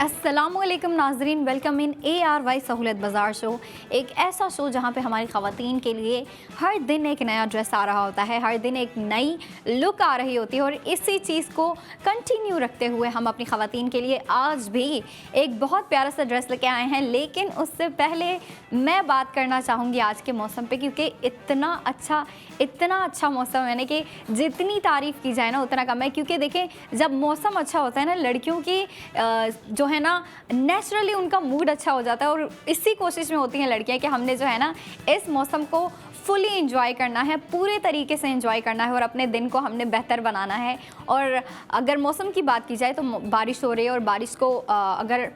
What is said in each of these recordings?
अस्सलामुअलैकुम नाजरीन, welcome in ARY सहूलत बाज़ार शो। एक ऐसा शो जहाँ पे हमारी ख़वातीन के लिए हर दिन एक नया ड्रेस आ रहा होता है, हर दिन एक नई लुक आ रही होती है और इसी चीज़ को कंटिन्यू रखते हुए हम अपनी ख़वातीन के लिए आज भी एक बहुत प्यारा सा ड्रेस लेके आए हैं। लेकिन उससे पहले मैं बात करना चाहूँगी आज के मौसम पे, क्योंकि इतना अच्छा मौसम है ना कि जितनी तारीफ़ की जाए ना उतना कम है। क्योंकि देखें, जब मौसम अच्छा होता है ना, लड़कियों की जो है ना नेचुरली उनका मूड अच्छा हो जाता है और इसी कोशिश में होती हैं लड़कियां कि हमने जो है ना इस मौसम को फुली इंजॉय करना है, पूरे तरीके से इंजॉय करना है और अपने दिन को हमने बेहतर बनाना है। और अगर मौसम की बात की जाए तो बारिश हो रही है और बारिश को अगर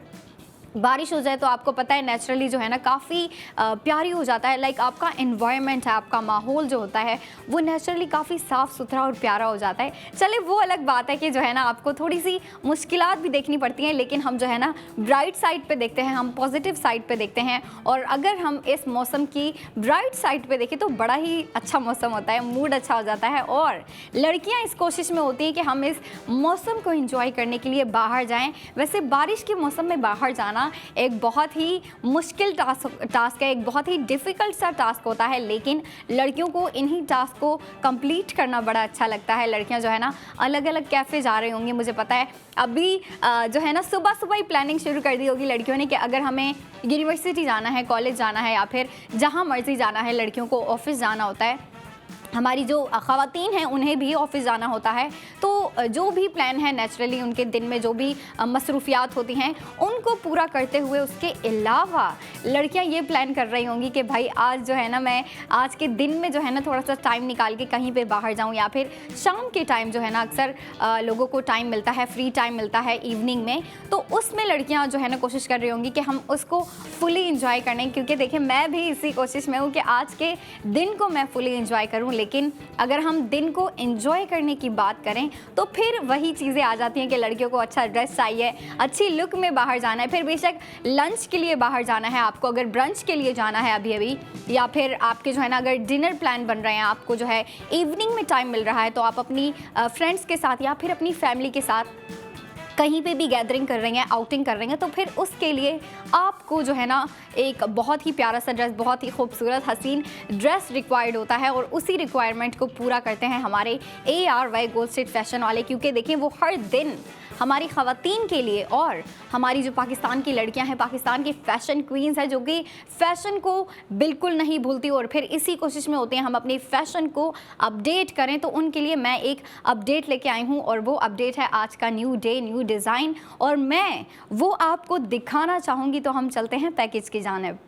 बारिश हो जाए तो आपको पता है नेचुरली जो है ना काफ़ी प्यारी हो जाता है। लाइक आपका एनवायरनमेंट है, आपका माहौल जो होता है वो नेचुरली काफ़ी साफ़ सुथरा और प्यारा हो जाता है। चले वो अलग बात है कि जो है ना आपको थोड़ी सी मुश्किलात भी देखनी पड़ती हैं, लेकिन हम जो है ना ब्राइट साइड पे देखते हैं, हम पॉजिटिव साइड पे देखते हैं। और अगर हम इस मौसम की ब्राइट साइड पे देखें तो बड़ा ही अच्छा मौसम होता है, मूड अच्छा हो जाता है। और लड़कियाँ इस कोशिश में होती हैं कि हम इस मौसम को इंजॉय करने के लिए बाहर जाएँ। वैसे बारिश के मौसम में बाहर जाना एक बहुत ही मुश्किल टास्क है, एक बहुत ही डिफ़िकल्ट सा टास्क होता है, लेकिन लड़कियों को इन्हीं टास्क को कंप्लीट करना बड़ा अच्छा लगता है। लड़कियां जो है ना अलग अलग कैफ़े जा रही होंगी, मुझे पता है अभी जो है ना सुबह सुबह ही प्लानिंग शुरू कर दी होगी लड़कियों ने कि अगर हमें यूनिवर्सिटी जाना है, कॉलेज जाना है या फिर जहाँ मर्जी जाना है, लड़कियों को ऑफिस जाना होता है, हमारी जो ख़वातीन हैं उन्हें भी ऑफिस जाना होता है। तो जो भी प्लान है नेचुरली उनके दिन में जो भी मसरूफियात होती हैं उनको पूरा करते हुए उसके अलावा लड़कियां ये प्लान कर रही होंगी कि भाई आज जो है ना मैं आज के दिन में जो है ना थोड़ा सा टाइम निकाल के कहीं पे बाहर जाऊं, या फिर शाम के टाइम जो है ना अक्सर लोगों को टाइम मिलता है, फ्री टाइम मिलता है इवनिंग में, तो उसमें लड़कियाँ जो है ना कोशिश कर रही होंगी कि हम उसको फुली इंजॉय करें। क्योंकि देखिए मैं भी इसी कोशिश में हूँ कि आज के दिन को मैं फुली इंजॉय करूँ। लेकिन अगर हम दिन को एंजॉय करने की बात करें तो फिर वही चीज़ें आ जाती हैं कि लड़कियों को अच्छा ड्रेस चाहिए, अच्छी लुक में बाहर जाना है, फिर बेशक लंच के लिए बाहर जाना है आपको, अगर ब्रंच के लिए जाना है अभी या फिर आपके जो है ना अगर डिनर प्लान बन रहे हैं, आपको जो है इवनिंग में टाइम मिल रहा है तो आप अपनी फ्रेंड्स के साथ या फिर अपनी फैमिली के साथ कहीं पे भी गैदरिंग कर रही हैं, आउटिंग कर रही हैं, तो फिर उसके लिए आपको जो है ना एक बहुत ही प्यारा सा ड्रेस, बहुत ही खूबसूरत हसीन ड्रेस रिक्वायर्ड होता है। और उसी रिक्वायरमेंट को पूरा करते हैं हमारे ARY गोल्ड स्ट्रीट फैशन वाले। क्योंकि देखिए वो हर दिन हमारी ख़वातीन के लिए और हमारी जो पाकिस्तान की लड़कियां हैं, पाकिस्तान की फ़ैशन क्वींस हैं जो कि फ़ैशन को बिल्कुल नहीं भूलती और फिर इसी कोशिश में होते हैं हम अपनी फ़ैशन को अपडेट करें। तो उनके लिए मैं एक अपडेट लेके आई हूं और वो अपडेट है आज का न्यू डे न्यू डिज़ाइन, और मैं वो आपको दिखाना चाहूँगी। तो हम चलते हैं पैकेज की जानिब।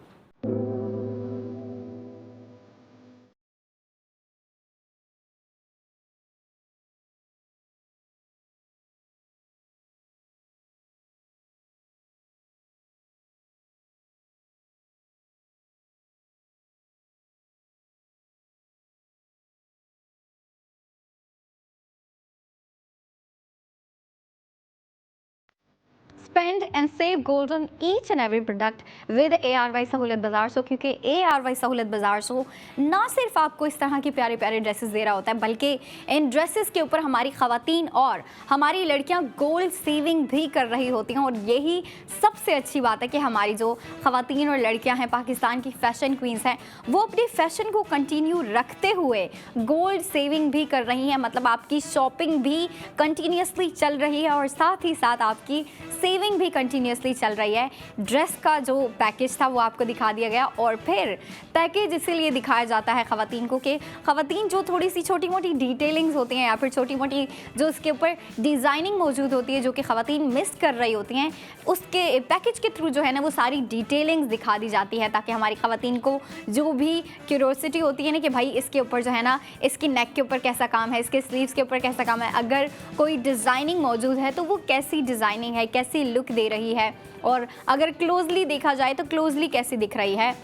Spend and save gold on each and every product with ARY सहूलत बाज़ार शो। क्योंकि ARY सहूलत बाज़ार शो ना सिर्फ आपको इस तरह के प्यारे प्यारे ड्रेसेस दे रहा होता है, बल्कि इन ड्रेसेस के ऊपर हमारी ख़वातीन और हमारी लड़कियां गोल्ड सेविंग भी कर रही होती हैं। और यही सबसे अच्छी बात है कि हमारी जो ख़वातीन और लड़कियां हैं, पाकिस्तान की फ़ैशन क्वींस हैं, वो अपने फ़ैशन को कंटिन्यू रखते हुए गोल्ड सेविंग भी कर रही हैं। मतलब आपकी शॉपिंग भी कंटिन्यूसली चल रही है और साथ ही साथ आपकी सेविंग भी कंटिन्यूसली चल रही है। ड्रेस का जो पैकेज था वो आपको दिखा दिया गया, और फिर पैकेज इसीलिए दिखाया जाता है ख़वातीन को कि ख़वातीन जो थोड़ी सी छोटी मोटी डिटेलिंग्स होती हैं या फिर छोटी मोटी जो उसके ऊपर डिज़ाइनिंग मौजूद होती है जो कि ख़वातीन मिस कर रही होती हैं, उसके पैकेज के थ्रू जो है ना वो सारी डिटेलिंग्स दिखा दी जाती है, ताकि हमारी ख़वातीन को जो भी क्यूरोसिटी होती है ना कि भाई इसके ऊपर जो है ना इसकी नेक के ऊपर कैसा काम है, इसके स्लीव्स के ऊपर कैसा काम है, अगर कोई डिज़ाइनिंग मौजूद है तो वो कैसी डिज़ाइनिंग है, कैसी लुक दे रही है, और अगर क्लोजली देखा जाए तो क्लोजली कैसी दिख रही है।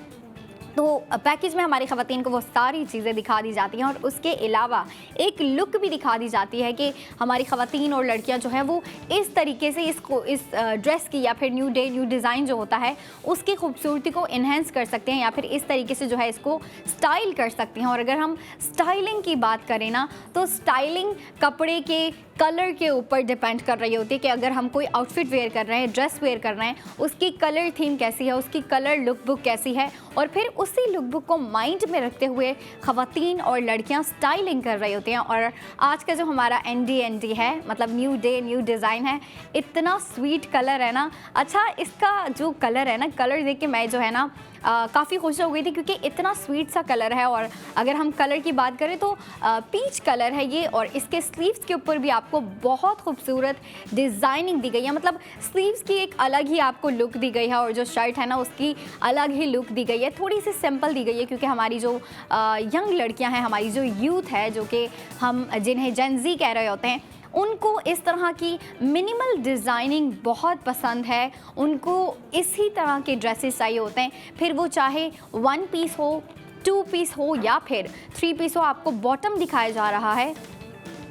तो पैकेज में हमारी ख़वातीन को वो सारी चीज़ें दिखा दी जाती हैं और उसके अलावा एक लुक भी दिखा दी जाती है कि हमारी ख़वातीन और लड़कियां जो हैं वो इस तरीके से इसको इस ड्रेस की या फिर न्यू डे न्यू डिज़ाइन जो होता है उसकी खूबसूरती को इन्हेंस कर सकते हैं या फिर इस तरीके से जो है इसको स्टाइल कर सकती हैं। और अगर हम स्टाइलिंग की बात करें ना तो स्टाइलिंग कपड़े के कलर के ऊपर डिपेंड कर रही होती है कि अगर हम कोई आउटफिट वेयर कर रहे हैं, ड्रेस वेयर कर रहे हैं, उसकी कलर थीम कैसी है, उसकी कलर लुक बुक कैसी है, और फिर उसी लुक बुक को माइंड में रखते हुए ख़वातीन और लड़कियां स्टाइलिंग कर रही होती हैं। और आज का जो हमारा ND है, मतलब न्यू डे न्यू डिज़ाइन है, इतना स्वीट कलर है ना। अच्छा, इसका जो कलर है ना, कलर देख के मैं जो है ना काफ़ी खुश हो गई थी, क्योंकि इतना स्वीट सा कलर है। और अगर हम कलर की बात करें तो पीच कलर है ये, और इसके स्लीव्स के ऊपर भी आपको बहुत खूबसूरत डिज़ाइनिंग दी गई है। मतलब स्लीव्स की एक अलग ही आपको लुक दी गई है, और जो शर्ट है ना उसकी अलग ही लुक दी गई है। थोड़ी सी सिंपल दी गई है, क्योंकि हमारी जो यंग लड़कियां हैं, हमारी जो यूथ है, जो कि हम जिन्हें जेन ज़ी कह रहे होते हैं, उनको इस तरह की मिनिमल डिज़ाइनिंग बहुत पसंद है। उनको इसी तरह के ड्रेसेस चाहिए होते हैं, फिर वो चाहे 1 पीस हो, 2 पीस हो या फिर 3 पीस हो। आपको बॉटम दिखाया जा रहा है,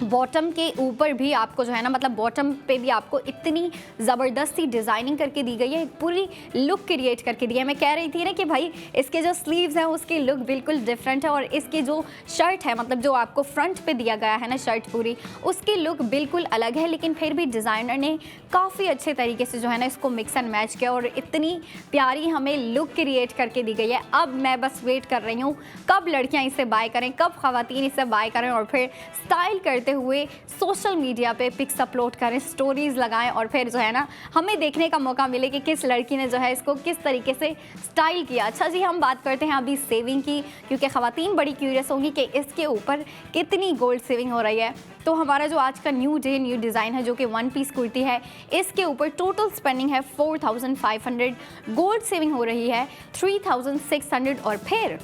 बॉटम के ऊपर भी आपको जो है ना, मतलब बॉटम पे भी आपको इतनी ज़बरदस्ती डिज़ाइनिंग करके दी गई है, एक पूरी लुक क्रिएट करके दी है। मैं कह रही थी ना कि भाई इसके जो स्लीव्स हैं उसकी लुक बिल्कुल डिफरेंट है, और इसकी जो शर्ट है, मतलब जो आपको फ्रंट पे दिया गया है ना शर्ट पूरी, उसकी लुक बिल्कुल अलग है। लेकिन फिर भी डिज़ाइनर ने काफ़ी अच्छे तरीके से जो है ना इसको मिक्स एंड मैच किया, और इतनी प्यारी हमें लुक क्रिएट करके दी गई है। अब मैं बस वेट कर रही हूँ कब लड़कियाँ इसे बाय करें, कब ख़वातीन इसे बाय करें, और फिर स्टाइल करते हुए सोशल मीडिया पे पिक्स अपलोड करें, स्टोरीज लगाएं, और फिर जो है ना हमें देखने का मौका मिले कि किस लड़की ने जो है इसको किस तरीके से स्टाइल किया। अच्छा जी, हम बात करते हैं अभी सेविंग की, क्योंकि ख़वातीन बड़ी क्यूरियस होंगी कि इसके ऊपर कितनी गोल्ड सेविंग हो रही है। तो हमारा जो आज का न्यू डे न्यू डिज़ाइन है, जो कि 1 पीस कुर्ती है, इसके ऊपर टोटल स्पेंडिंग है 4500, गोल्ड सेविंग हो रही है 3600, और फिर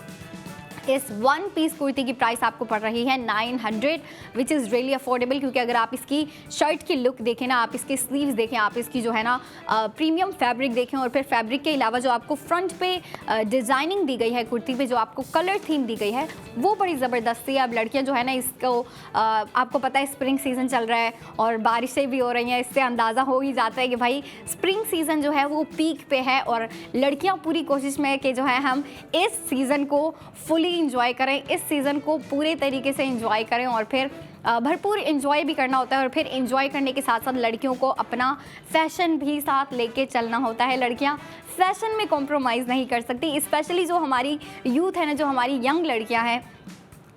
इस 1 पीस कुर्ती की प्राइस आपको पड़ रही है 900, विच इज़ रियली अफोर्डेबल। क्योंकि अगर आप इसकी शर्ट की लुक देखें ना, आप इसके स्लीव्स देखें, आप इसकी जो है ना प्रीमियम फैब्रिक देखें, और फिर फैब्रिक के अलावा जो आपको फ्रंट पे डिज़ाइनिंग दी गई है कुर्ती पे, जो आपको कलर थीम दी गई है, वो बड़ी ज़बरदस्ती है। अब लड़कियां जो है ना इसको आपको पता है स्प्रिंग सीज़न चल रहा है और बारिशें भी हो रही हैं, इससे अंदाज़ा हो ही जाता है कि भाई स्प्रिंग सीज़न जो है वो पीक पे है, और लड़कियाँ पूरी कोशिश में है कि जो है हम इस सीज़न को फुली इंजॉय करें, इस सीज़न को पूरे तरीके से इंजॉय करें, और फिर भरपूर इंजॉय भी करना होता है। और फिर इंजॉय करने के साथ साथ लड़कियों को अपना फैशन भी साथ लेके चलना होता है। लड़कियां फैशन में कॉम्प्रोमाइज़ नहीं कर सकती, स्पेशली जो हमारी यूथ है ना, जो हमारी यंग लड़कियां हैं,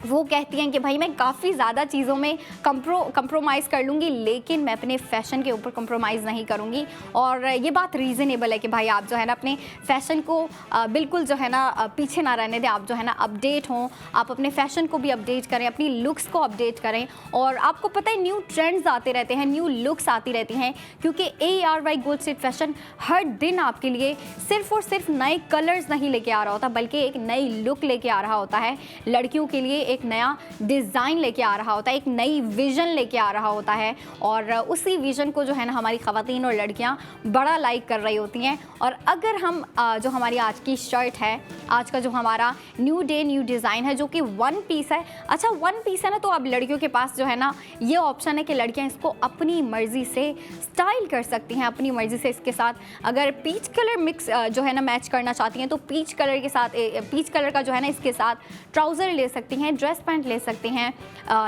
वो कहती हैं कि भाई मैं काफ़ी ज़्यादा चीज़ों में कंप्रोमाइज़ कर लूँगी, लेकिन मैं अपने फ़ैशन के ऊपर कंप्रोमाइज़ नहीं करूँगी। और ये बात रीज़नेबल है कि भाई आप जो है ना अपने फ़ैशन को बिल्कुल जो है ना पीछे ना रहने दें, आप जो है ना अपडेट हों, आप अपने फ़ैशन को भी अपडेट करें, अपनी लुक्स को अपडेट करें। और आपको पता है न्यू ट्रेंड्स आते रहते हैं, न्यू लुक्स आती रहती हैं, क्योंकि ARY गोल्ड स्टेट फैशन हर दिन आपके लिए सिर्फ और सिर्फ नए कलर्स नहीं लेके आ रहा होता, बल्कि एक नई लुक लेके आ रहा होता है। लड़कियों के लिए एक नया डिज़ाइन लेके आ रहा होता है, एक नई विज़न लेके आ रहा होता है, और उसी विज़न को जो है ना हमारी ख़वातीन और लड़कियां बड़ा लाइक कर रही होती हैं। और अगर हम जो हमारी आज की शर्ट है, आज का जो हमारा न्यू डे न्यू डिज़ाइन है, जो कि 1 पीस है, अच्छा 1 पीस है ना, तो अब लड़कियों के पास जो है ना ये ऑप्शन है कि लड़कियां इसको अपनी मर्ज़ी से स्टाइल कर सकती हैं, अपनी मर्ज़ी से। इसके साथ अगर पीच कलर मिक्स जो है ना मैच करना चाहती हैं, तो पीच कलर के साथ पीच कलर का जो है ना इसके साथ ट्राउज़र ले सकती हैं, ड्रेस पैंट ले सकती हैं,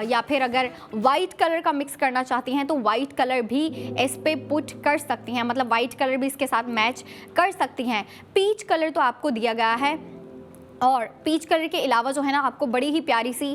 या फिर अगर वाइट कलर का मिक्स करना चाहती हैं तो वाइट कलर भी इस पे पुट कर सकती हैं, मतलब वाइट कलर भी इसके साथ मैच कर सकती हैं। पीच कलर तो आपको दिया गया है, और पीच कलर के अलावा जो है ना आपको बड़ी ही प्यारी सी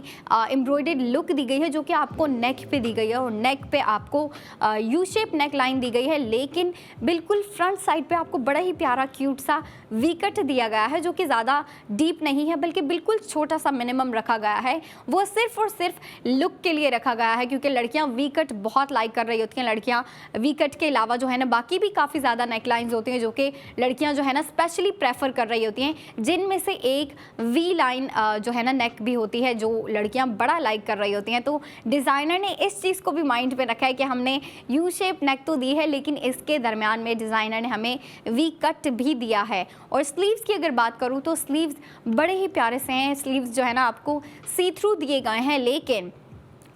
एम्ब्रॉयडर्ड लुक दी गई है, जो कि आपको नेक पे दी गई है, और नेक पे आपको यू शेप नेक लाइन दी गई है, लेकिन बिल्कुल फ्रंट साइड पे आपको बड़ा ही प्यारा क्यूट सा वी कट दिया गया है, जो कि ज़्यादा डीप नहीं है, बल्कि बिल्कुल छोटा सा मिनिमम रखा गया है। वो सिर्फ और सिर्फ लुक के लिए रखा गया है, क्योंकि लड़कियाँ वी कट बहुत लाइक कर रही होती हैं। लड़कियाँ वी कट के अलावा जो है ना बाकी भी काफ़ी ज़्यादा नेक लाइन्स होती हैं, जो कि लड़कियाँ जो है ना स्पेशली प्रेफर कर रही होती हैं, जिनमें से एक वी लाइन जो है ना नेक भी होती है, जो लड़कियां बड़ा लाइक कर रही होती हैं। तो डिज़ाइनर ने इस चीज़ को भी माइंड में रखा है कि हमने यू शेप नेक तो दी है, लेकिन इसके दरमियान में डिज़ाइनर ने हमें वी कट भी दिया है। और स्लीव्स की अगर बात करूँ तो स्लीव्स बड़े ही प्यारे से हैं। स्लीव्स जो है ना आपको सी थ्रू दिए गए हैं, लेकिन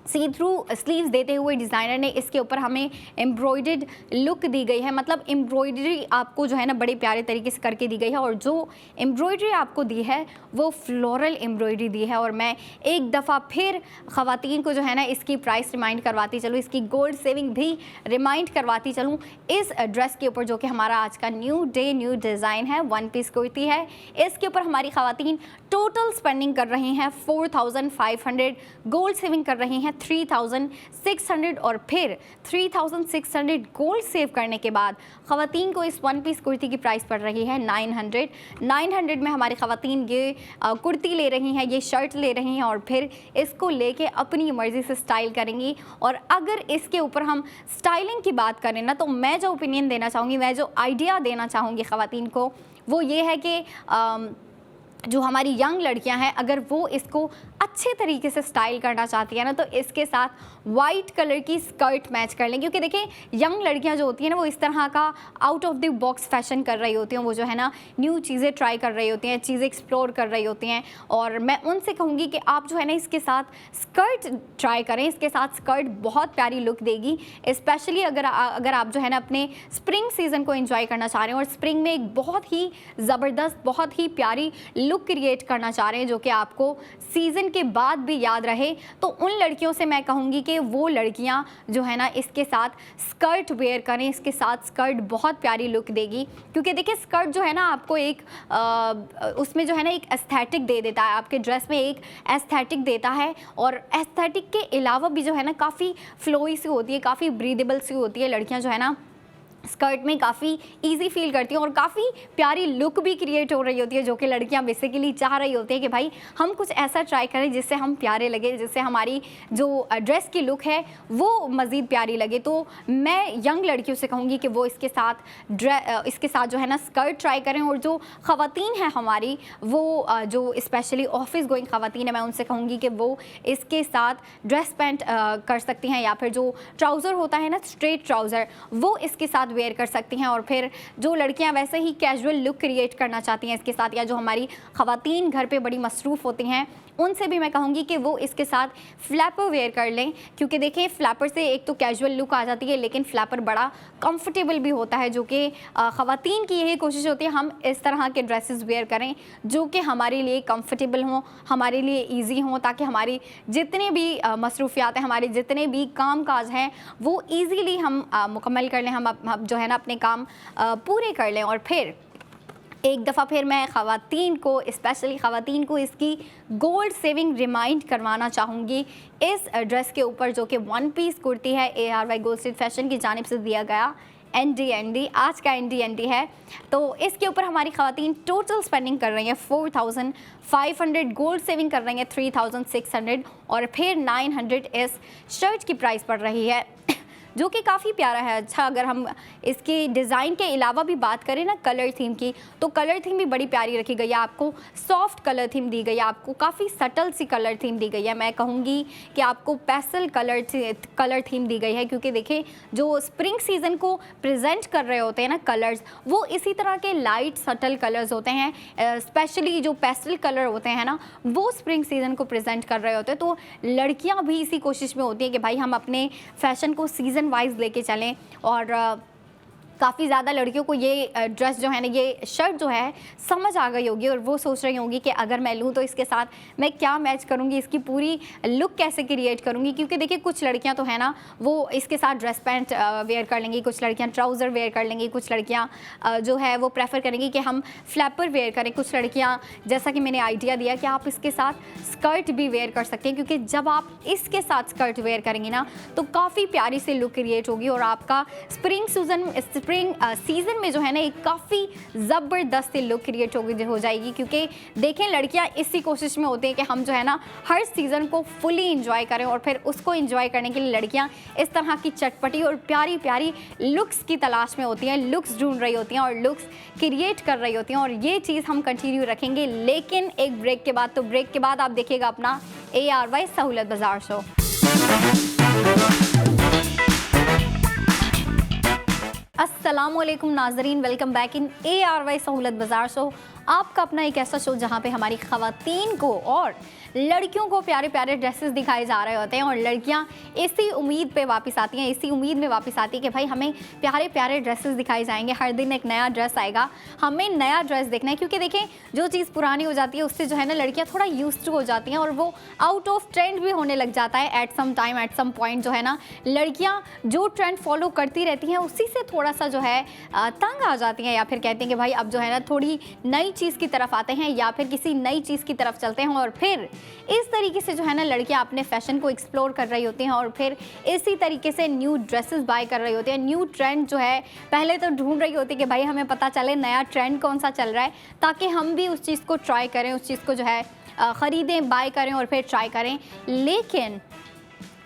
सी थ्रू स्लीव्स देते हुए डिज़ाइनर ने इसके ऊपर हमें एम्ब्रॉयडर्ड लुक दी गई है। मतलब एम्ब्रॉयडरी आपको जो है ना बड़े प्यारे तरीके से करके दी गई है, और जो एम्ब्रॉयडरी आपको दी है वो फ्लोरल एम्ब्रॉयडरी दी है। और मैं एक दफ़ा फिर ख़वातीन को जो है ना इसकी प्राइस रिमाइंड करवाती चलूँ, इसकी गोल्ड सेविंग भी रिमाइंड करवाती चलूँ इस ड्रेस के ऊपर, जो कि हमारा आज का न्यू डे न्यू डिज़ाइन है, वन पीस कुर्ती है। इसके ऊपर हमारी ख़वातीन टोटल स्पेंडिंग कर रही हैं 4500, गोल्ड सेविंग कर रही हैं 3600, और फिर 3600 गोल्ड सेव करने के बाद ख़वातीन को इस वन पीस कुर्ती की प्राइस पड़ रही है 900 में हमारी ख़वातीन ये कुर्ती ले रही हैं, ये शर्ट ले रही हैं, और फिर इसको लेके अपनी मर्ज़ी से स्टाइल करेंगी। और अगर इसके ऊपर हम स्टाइलिंग की बात करें ना, तो मैं जो ओपिनियन देना चाहूँगी, मैं जो आइडिया देना चाहूँगी ख़वातीन को, वो ये है कि जो हमारी यंग लड़कियां हैं, अगर वो इसको अच्छे तरीके से स्टाइल करना चाहती है ना, तो इसके साथ वाइट कलर की स्कर्ट मैच कर लें। क्योंकि देखिए यंग लड़कियां जो होती हैं ना, वो इस तरह का out of the box fashion कर रही होती हैं, वो जो है ना न्यू चीज़ें ट्राई कर रही होती हैं, चीज़ें एक्सप्लोर कर रही होती हैं। और मैं उनसे कहूँगी कि आप जो है ना इसके साथ स्कर्ट ट्राई करें, इसके साथ स्कर्ट बहुत प्यारी लुक देगी। स्पेशली अगर आप जो है ना अपने स्प्रिंग सीज़न को एंजॉय करना चाह रहे हैं, और स्प्रिंग में एक बहुत ही ज़बरदस्त, बहुत ही प्यारी लुक क्रिएट करना चाह रहे हैं जो कि आपको सीज़न के बाद भी याद रहे, तो उन लड़कियों से मैं कहूँगी कि वो लड़कियां जो है ना इसके साथ स्कर्ट वेयर करें। इसके साथ स्कर्ट बहुत प्यारी लुक देगी, क्योंकि देखिए स्कर्ट जो है ना आपको एक उसमें जो है ना एक एस्थेटिक दे देता है, आपके ड्रेस में एक एस्थेटिक देता है। और एस्थेटिक के अलावा भी जो है ना काफ़ी फ्लोई सी होती है, काफ़ी ब्रीदेबल सी होती है। लड़कियाँ जो है ना स्कर्ट में काफ़ी इजी फील करती हैं, और काफ़ी प्यारी लुक भी क्रिएट हो रही होती है, जो कि लड़कियां बेसिकली चाह रही होती हैं कि भाई हम कुछ ऐसा ट्राई करें जिससे हम प्यारे लगे, जिससे हमारी जो ड्रेस की लुक है वो मज़ीद प्यारी लगे। तो मैं यंग लड़कियों से कहूँगी कि वो इसके साथ जो है ना स्कर्ट ट्राई करें। और जो ख़वातीन हैं हमारी, वो जो स्पेशली ऑफिस गोइंग ख़वातीन है, मैं उनसे कहूँगी कि वो इसके साथ ड्रेस पैंट कर सकती हैं, या फिर जो ट्राउज़र होता है ना स्ट्रेट ट्राउज़र, वो इसके साथ वेयर कर सकती हैं। और फिर जो लड़कियां वैसे ही कैजुअल लुक क्रिएट करना चाहती हैं इसके साथ, या जो हमारी ख़वातीन घर पे बड़ी मसरूफ़ होती हैं, उनसे भी मैं कहूँगी कि वो इसके साथ फ्लैपर वेयर कर लें। क्योंकि देखिए फ्लैपर से एक तो कैजुअल लुक आ जाती है, लेकिन फ्लैपर बड़ा कंफर्टेबल भी होता है, जो कि ख़वातीन की यही कोशिश होती है हम इस तरह के ड्रेसेस वेयर करें जो कि हमारे लिए कंफर्टेबल हों, हमारे लिए ईजी हों, ताकि हमारी जितने भी मसरूफियात हैं, हमारे जितने भी काम काज हैं, वो ईज़िली हम मुकम्मल कर लें, हम जो है ना अपने काम पूरे कर लें। और फिर एक दफ़ा फिर मैं ख़वातीन को, स्पेशली ख़वातीन को इसकी गोल्ड सेविंग रिमाइंड करवाना चाहूँगी इस ड्रेस के ऊपर, जो कि वन पीस कुर्ती है, ARY गोल्ड स्ट्रीट फैशन की जानिब से दिया गया ND आज का ND है। तो इसके ऊपर हमारी ख़वातीन टोटल स्पेंडिंग कर रही हैं 4500, गोल्ड सेविंग कर रही हैं 3600, और फिर 900 इस शर्ट की प्राइस पड़ रही है, जो कि काफ़ी प्यारा है। अच्छा, अगर हम इसके डिज़ाइन के अलावा भी बात करें ना कलर थीम की, तो कलर थीम भी बड़ी प्यारी रखी गई है। आपको सॉफ्ट कलर थीम दी गई है, आपको काफ़ी सटल सी कलर थीम दी गई है। मैं कहूँगी कि आपको पेस्टल कलर थीम दी गई है, क्योंकि देखिए जो स्प्रिंग सीज़न को प्रेजेंट कर रहे होते हैं ना कलर्स, वो इसी तरह के लाइट सटल कलर्स होते हैं। स्पेशली जो पेस्टल कलर होते हैं ना, वो स्प्रिंग सीज़न को प्रेजेंट कर रहे होते हैं। तो लड़कियाँ भी इसी कोशिश में होती हैं कि भाई हम अपने फैशन को सीज़न वाइज लेके चलें। और काफ़ी ज़्यादा लड़कियों को ये ड्रेस जो है ना, ये शर्ट जो है समझ आ गई होगी, और वो सोच रही होंगी कि अगर मैं लूँ तो इसके साथ मैं क्या मैच करूँगी, इसकी पूरी लुक कैसे क्रिएट करूँगी। क्योंकि देखिए कुछ लड़कियाँ तो है ना वो इसके साथ ड्रेस पैंट वेयर कर लेंगी, कुछ लड़कियाँ ट्राउज़र वेयर कर लेंगी, कुछ लड़कियाँ जो है वो प्रेफर करेंगी कि हम फ्लैपर वेयर करें, कुछ लड़कियाँ जैसा कि मैंने आइडिया दिया कि आप इसके साथ स्कर्ट भी वेयर कर सकते हैं। क्योंकि जब आप इसके साथ स्कर्ट वेयर करेंगी ना, तो काफ़ी प्यारी सी लुक क्रिएट होगी, और आपका स्प्रिंग सीज़न में जो है ना एक काफ़ी ज़बरदस्त लुक क्रिएट हो जाएगी। क्योंकि देखें लड़कियां इसी कोशिश में होती हैं कि हम जो है ना हर सीज़न को फुली इंजॉय करें, और फिर उसको इंजॉय करने के लिए लड़कियां इस तरह की चटपटी और प्यारी प्यारी लुक्स की तलाश में होती हैं, लुक्स ढूंढ रही होती हैं और लुक्स क्रिएट कर रही होती हैं। और ये चीज़ हम कंटिन्यू रखेंगे, लेकिन एक ब्रेक के बाद। तो ब्रेक के बाद आप देखिएगा अपना ARY सहूलत बाज़ार शो। अस्सलामुअलैकुम नाजरीन, वेलकम बैक इन ARY सहूलत बाज़ार शो। आपका अपना एक ऐसा शो जहाँ पे हमारी ख़वातीन को और लड़कियों को प्यारे प्यारे ड्रेसेस दिखाए जा रहे होते हैं और लड़कियाँ इसी उम्मीद पे वापस आती हैं, इसी उम्मीद में वापस आती है कि भाई हमें प्यारे प्यारे ड्रेसेस दिखाए जाएंगे, हर दिन एक नया ड्रेस आएगा, हमें नया ड्रेस देखना है। क्योंकि देखें, जो चीज़ पुरानी हो जाती है उससे जो है ना लड़कियाँ थोड़ा यूज्ड टू हो जाती हैं और वो आउट ऑफ ट्रेंड भी होने लग जाता है at some time, at some point जो है ना लड़कियाँ जो ट्रेंड फॉलो करती रहती हैं उसी से थोड़ा सा जो है तंग आ जाती हैं, या फिर कहते हैं कि भाई अब जो है ना थोड़ी नई चीज़ की तरफ आते हैं या फिर किसी नई चीज़ की तरफ चलते हैं। और फिर इस तरीके से जो है ना लड़कियां अपने फैशन को एक्सप्लोर कर रही होती हैं और फिर इसी तरीके से न्यू ड्रेसेस बाय कर रही होती हैं। न्यू ट्रेंड जो है पहले तो ढूंढ रही होती है कि भाई हमें पता चले नया ट्रेंड कौन सा चल रहा है, ताकि हम भी उस चीज़ को ट्राई करें, उस चीज़ को जो है ख़रीदें, बाय करें और फिर ट्राई करें। लेकिन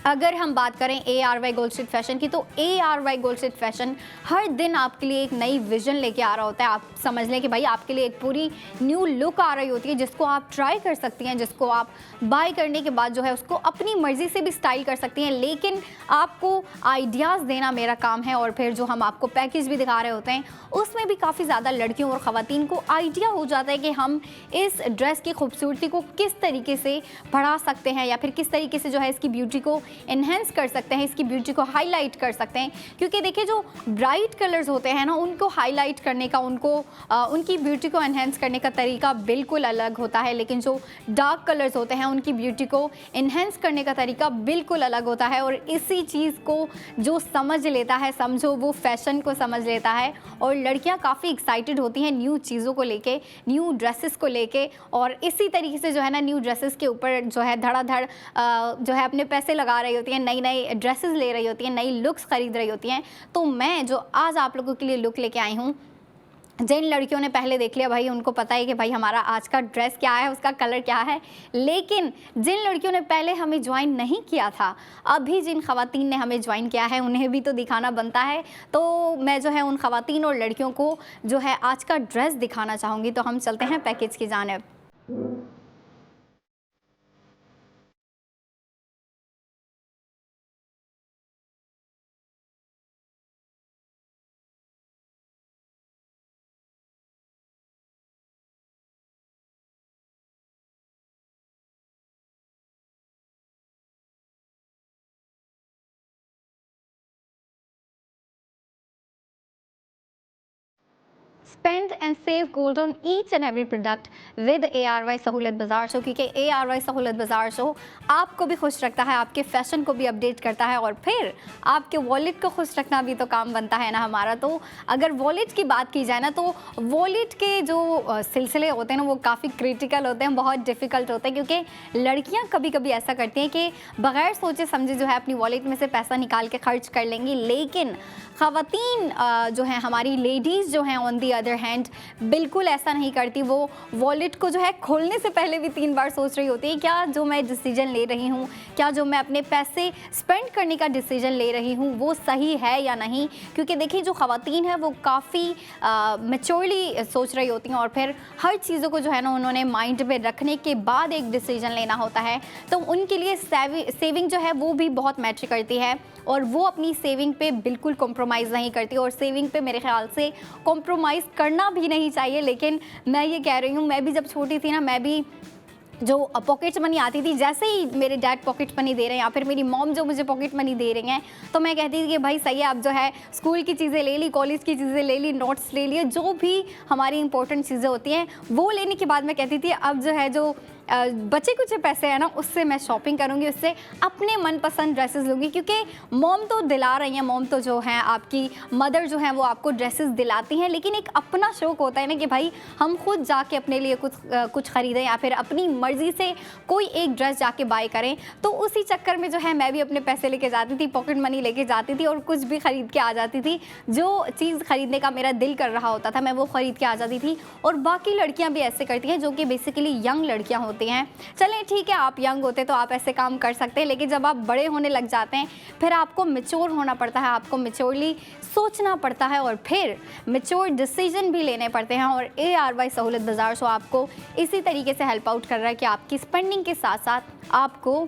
अगर हम बात करें ARY गोल्ड स्ट्रीट फैशन की, तो ARY गोल्ड स्ट्रीट फैशन हर दिन आपके लिए एक नई विजन लेके आ रहा होता है। आप समझ लें कि भाई आपके लिए एक पूरी न्यू लुक आ रही होती है जिसको आप ट्राई कर सकती हैं, जिसको आप बाय करने के बाद जो है उसको अपनी मर्ज़ी से भी स्टाइल कर सकती हैं। लेकिन आपको आइडियाज़ देना मेरा काम है और फिर जो हम आपको पैकेज भी दिखा रहे होते हैं उसमें भी काफ़ी ज़्यादा लड़कियों और ख़वातीन को आइडिया हो जाता है कि हम इस ड्रेस की खूबसूरती को किस तरीके से बढ़ा सकते हैं या फिर किस तरीके से जो है इसकी ब्यूटी को इन्हेंस कर सकते हैं, इसकी ब्यूटी को हाईलाइट कर सकते हैं। क्योंकि देखिए, जो ब्राइट कलर्स होते हैं ना उनको हाईलाइट करने का, उनकी ब्यूटी को इन्हेंस करने का तरीका बिल्कुल अलग होता है, लेकिन जो डार्क कलर्स होते हैं उनकी ब्यूटी को इन्हेंस करने का तरीका बिल्कुल अलग होता है। और इसी चीज़ को जो समझ लेता है, समझो वो फैशन को समझ लेता है और लड़कियां काफ़ी एक्साइटेड होती हैं न्यू चीज़ों को लेके, न्यू ड्रेसेस को लेके। और इसी तरीके से जो है ना न्यू ड्रेसेस के ऊपर जो है धड़ाधड़ जो है अपने पैसे लगा रही होती हैं, नई नई ड्रेसेस ले रही होती हैं, नई लुक्स खरीद रही होती हैं। तो मैं जो आज आप लोगों के लिए लुक लेके आई हूँ, जिन लड़कियों ने पहले देख लिया भाई उनको पता है कि भाई हमारा आज का ड्रेस क्या है, उसका कलर क्या है। लेकिन जिन लड़कियों ने पहले हमें ज्वाइन नहीं किया था, अभी जिन ख़वातीन ने हमें ज्वाइन किया है उन्हें भी तो दिखाना बनता है। तो मैं जो है उन ख़वातीन और लड़कियों को जो है आज का ड्रेस दिखाना चाहूँगी। तो हम चलते हैं पैकेज की जानिब। Spend and save gold on each and every product with ARY सहूलत बाज़ार शो। क्योंकि ARY सहूलत बाज़ार शो आपको भी खुश रखता है, आपके फैशन को भी अपडेट करता है और फिर आपके वॉलेट को खुश रखना भी तो काम बनता है ना हमारा। तो अगर वॉलेट की बात की जाए ना, तो वॉलेट के जो सिलसिले होते हैं ना वो काफ़ी क्रिटिकल होते हैं, बहुत डिफ़िकल्ट होते हैं। क्योंकि लड़कियाँ कभी कभी ऐसा करती हैं कि बग़ैर सोचे समझे जो है अपनी वॉलेट में से पैसा निकाल के खर्च कर लेंगी। लेकिन ख़वातीन जो हैं, हमारी लेडीज़ जो हैं ऑन दी अदर हैंड, बिल्कुल ऐसा नहीं करती। वो वॉलेट को जो है खोलने से पहले भी 3 बार सोच रही होती है, क्या जो मैं डिसीजन ले रही हूँ, क्या जो मैं अपने पैसे स्पेंड करने का डिसीजन ले रही हूँ वो सही है या नहीं। क्योंकि देखिए, जो ख़वातीन हैं वो काफ़ी मैच्योरली सोच रही होती हैं और फिर हर चीज़ों को जो है ना उन्होंने माइंड में रखने के बाद एक डिसीजन लेना होता है। तो उनके लिए सेविंग जो है वो भी बहुत मैटर करती है और वो अपनी सेविंग पे बिल्कुल कॉम्प्रोमाइज़ नहीं करती। और सेविंग पे मेरे ख्याल से कॉम्प्रोमाइज़ करना भी नहीं चाहिए। लेकिन मैं ये कह रही हूँ, मैं भी जब छोटी थी ना, मैं भी जो पॉकेट मनी आती थी, जैसे ही मेरे डैड पॉकेट मनी दे रहे हैं या फिर मेरी मॉम जो मुझे पॉकेट मनी दे रही हैं, तो मैं कहती थी कि भाई सही है, अब जो है स्कूल की चीज़ें ले ली, कॉलेज की चीज़ें ले ली, नोट्स ले लिए, जो भी हमारी इंपॉर्टेंट चीज़ें होती हैं वो लेने के बाद मैं कहती थी अब जो है जो बचे कुछ पैसे हैं ना उससे मैं शॉपिंग करूँगी, उससे अपने मनपसंद ड्रेसेस लूँगी। क्योंकि मॉम तो दिला रही हैं, मॉम तो जो हैं आपकी मदर जो हैं वो आपको ड्रेसेस दिलाती हैं, लेकिन एक अपना शौक़ होता है ना कि भाई हम खुद जाके अपने लिए कुछ ख़रीदें या फिर अपनी मर्ज़ी से कोई एक ड्रेस जाके बाय करें। तो उसी चक्कर में जो है मैं भी अपने पैसे लेके जाती थी, पॉकेट मनी लेके जाती थी और कुछ भी ख़रीद के आ जाती थी। जो चीज़ ख़रीदने का मेरा दिल कर रहा होता था मैं वो ख़रीद के आ जाती थी। और बाकी लड़कियाँ भी ऐसे करती हैं जो कि बेसिकली यंग लड़कियाँ होती हैं। चलें ठीक है, आप यंग होते तो आप ऐसे काम कर सकते हैं, लेकिन जब आप बड़े होने लग जाते हैं फिर आपको मैच्योर होना पड़ता है, आपको मैच्योरली सोचना पड़ता है और फिर मैच्योर डिसीजन भी लेने पड़ते हैं। और ARY सहूलत बाज़ार शो आपको इसी तरीके से हेल्प आउट कर रहा है कि आपकी स्पेंडिंग के साथ साथ आपको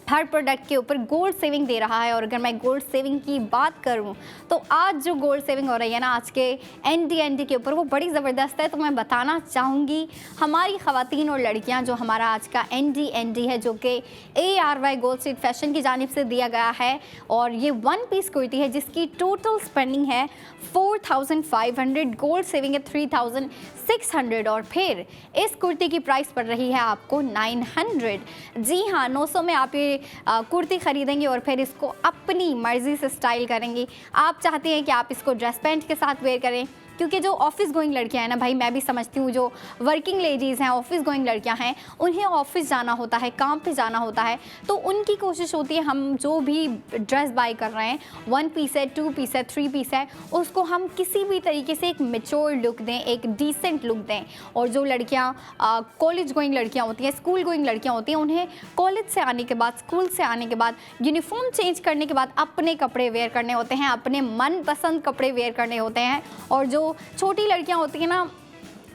हर प्रोडक्ट के ऊपर गोल्ड सेविंग दे रहा है। और अगर मैं गोल्ड सेविंग की बात करूं तो आज जो गोल्ड सेविंग हो रही है ना आज के एनडी के ऊपर, वो बड़ी ज़बरदस्त है। तो मैं बताना चाहूँगी हमारी ख़वातीन और लड़कियां, जो हमारा आज का एनडी है जो कि ARY गोल्ड स्ट्रीट फैशन की जानिब से दिया गया है, और ये 1 पीस कुर्ती है जिसकी टोटल स्पेंडिंग है 4500, गोल्ड सेविंग है 3600, और फिर इस कुर्ती की प्राइस पड़ रही है आपको 900। जी हाँ, 900 में आप ये कुर्ती ख़रीदेंगे और फिर इसको अपनी मर्ज़ी से स्टाइल करेंगी। आप चाहते हैं कि आप इसको ड्रेस पैंट के साथ वेयर करें, क्योंकि जो ऑफिस गोइंग लड़कियां हैं ना भाई, मैं भी समझती हूँ, जो वर्किंग लेडीज़ हैं, ऑफिस गोइंग लड़कियां हैं, उन्हें ऑफिस जाना होता है, काम पे जाना होता है, तो उनकी कोशिश होती है हम जो भी ड्रेस बाय कर रहे हैं, 1 पीस है, 2 पीस है, 3 पीस है, उसको हम किसी भी तरीके से एक मैच्योर लुक दें, एक डिसेंट लुक दें। और जो लड़कियाँ कॉलेज गोइंग लड़कियाँ होती हैं, स्कूल गोइंग लड़कियाँ होती हैं, उन्हें कॉलेज से आने के बाद, स्कूल से आने के बाद, यूनिफॉर्म चेंज करने के बाद अपने कपड़े वेयर करने होते हैं, अपने मनपसंद कपड़े वेयर करने होते हैं। और जो छोटी लड़कियां होती हैं ना,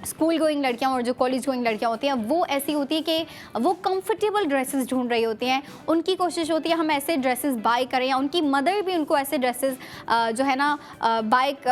स्कूल गोइंग लड़कियां और जो कॉलेज गोइंग लड़कियां होती हैं, वो ऐसी होती है कि वो कंफर्टेबल ड्रेसेस ढूंढ रही होती हैं। उनकी कोशिश होती है हम ऐसे ड्रेसेस बाय करें, या उनकी मदर भी उनको ऐसे ड्रेसेस जो है ना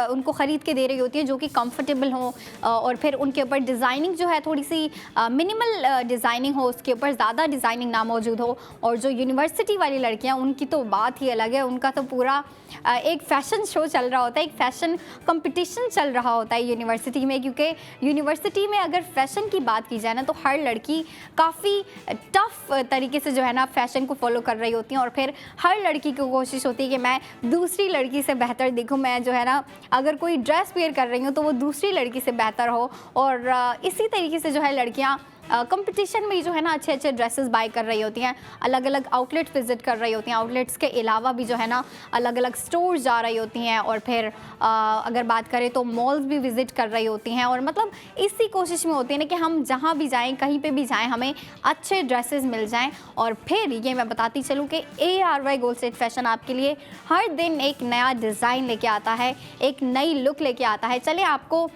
उनको ख़रीद के दे रही होती है जो कि कंफर्टेबल हो, और फिर उनके ऊपर डिज़ाइनिंग जो है थोड़ी सी मिनिमल डिज़ाइनिंग हो, उसके ऊपर ज़्यादा डिज़ाइनिंग ना मौजूद हो। और जो यूनिवर्सिटी वाली लड़कियाँ, उनकी तो बात ही अलग है, उनका तो पूरा एक फ़ैशन शो चल रहा होता है, एक फ़ैशन कंपटीशन चल रहा होता है यूनिवर्सिटी में। क्योंकि यूनिवर्सिटी में अगर फ़ैशन की बात की जाए ना, तो हर लड़की काफ़ी टफ तरीके से जो है ना फ़ैशन को फॉलो कर रही होती हैं, और फिर हर लड़की की कोशिश होती है कि मैं दूसरी लड़की से बेहतर दिखूं, मैं जो है ना अगर कोई ड्रेस वेयर कर रही हूँ तो वो दूसरी लड़की से बेहतर हो। और इसी तरीके से जो है लड़कियाँ कंपटीशन में जो है ना अच्छे अच्छे ड्रेसेस बाय कर रही होती हैं, अलग अलग आउटलेट विज़िट कर रही होती हैं, आउटलेट्स के अलावा भी जो है ना अलग अलग स्टोर्स जा रही होती हैं, और फिर अगर बात करें तो मॉल्स भी विज़िट कर रही होती हैं। और मतलब इसी कोशिश में होती है ना कि हम जहाँ भी जाएं, कहीं पे भी जाएं, हमें अच्छे ड्रेसेस मिल जाएं। और फिर ये मैं बताती चलूँ कि ARY गोल्ड स्ट्रीट फैशन आपके लिए हर दिन एक नया डिज़ाइन लेके आता है, एक नई लुक लेके आता है। चले आपको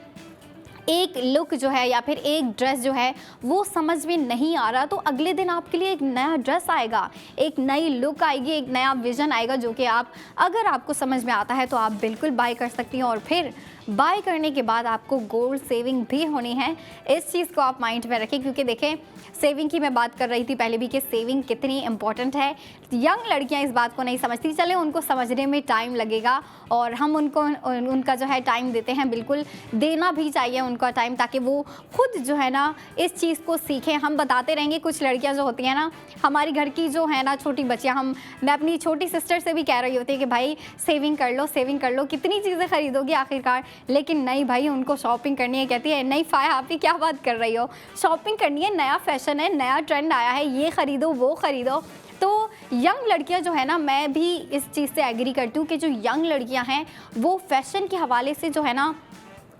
एक लुक जो है या फिर एक ड्रेस जो है वो समझ में नहीं आ रहा, तो अगले दिन आपके लिए एक नया ड्रेस आएगा, एक नई लुक आएगी, एक नया विज़न आएगा, जो कि आप अगर आपको समझ में आता है तो आप बिल्कुल बाय कर सकती हैं। और फिर बाय करने के बाद आपको गोल्ड सेविंग भी होनी है, इस चीज़ को आप माइंड में रखें। क्योंकि देखें, सेविंग की मैं बात कर रही थी पहले भी कि सेविंग कितनी इंपॉर्टेंट है। यंग लड़कियां इस बात को नहीं समझती, चले उनको समझने में टाइम लगेगा, और हम उनका जो है टाइम देते हैं, बिल्कुल देना भी चाहिए उनका टाइम, ताकि वो खुद जो है ना इस चीज़ को सीखें। हम बताते रहेंगे, कुछ लड़कियाँ जो होती हैं ना, हमारी घर की जो है ना छोटी बच्चियाँ, मैं अपनी छोटी सिस्टर से भी कह रही होती है कि भाई सेविंग कर लो, सेविंग कर लो, कितनी चीज़ें खरीदोगी आखिरकार। लेकिन नहीं भाई, उनको शॉपिंग करनी है। कहती है नहीं फ़ाया, आप ही क्या बात कर रही हो, शॉपिंग करनी है, नया फैशन है, नया ट्रेंड आया है, ये ख़रीदो वो ख़रीदो। तो यंग लड़कियां जो है ना, मैं भी इस चीज़ से एग्री करती हूँ कि जो यंग लड़कियां हैं वो फ़ैशन के हवाले से जो है ना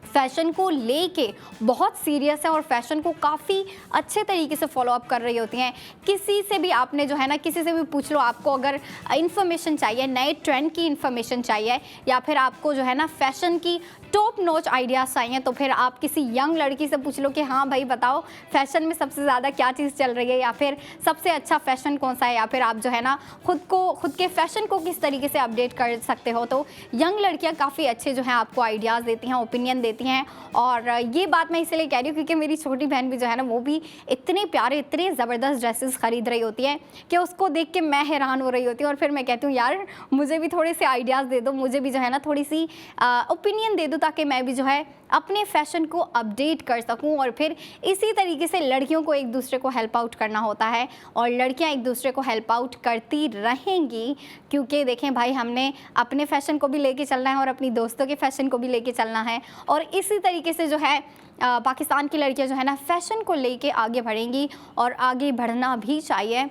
फ़ैशन को लेके बहुत सीरियस है, और फ़ैशन को काफ़ी अच्छे तरीके से फॉलो अप कर रही होती हैं। किसी से भी आपने जो है ना, किसी से भी पूछ लो, आपको अगर इन्फॉर्मेशन चाहिए, नए ट्रेंड की इन्फॉर्मेशन चाहिए, या फिर आपको जो है ना फ़ैशन की टॉप नॉच आइडियाज़ चाहिए, तो फिर आप किसी यंग लड़की से पूछ लो कि हाँ भाई बताओ फ़ैशन में सबसे ज़्यादा क्या चीज़ चल रही है, या फिर सबसे अच्छा फ़ैशन कौन सा है, या फिर आप जो है ना खुद के फ़ैशन को किस तरीके से अपडेट कर सकते हो। तो यंग लड़कियाँ काफ़ी अच्छे जो हैं आपको आइडियाज़ देती हैं, ओपिनियन देती हैं। और ये बात मैं इसलिए कह रही हूँ क्योंकि मेरी छोटी बहन भी जो है ना, वो भी इतने प्यारे, इतने ज़बरदस्त ड्रेसेस खरीद रही होती है कि उसको देख के मैं हैरान हो रही होती हूँ। और फिर मैं कहती हूँ यार मुझे भी थोड़े से आइडियाज़ दे दो, मुझे भी जो है ना थोड़ी सी ओपिनियन दे दो, ताकि मैं भी जो है अपने फ़ैशन को अपडेट कर सकूं। और फिर इसी तरीके से लड़कियों को एक दूसरे को हेल्प आउट करना होता है, और लड़कियां एक दूसरे को हेल्प आउट करती रहेंगी। क्योंकि देखें भाई, हमने अपने फ़ैशन को भी लेके चलना है और अपनी दोस्तों के फ़ैशन को भी लेके चलना है, और इसी तरीके से जो है पाकिस्तान की लड़कियां जो है ना फ़ैशन को लेके आगे बढ़ेंगी, और आगे बढ़ना भी चाहिए।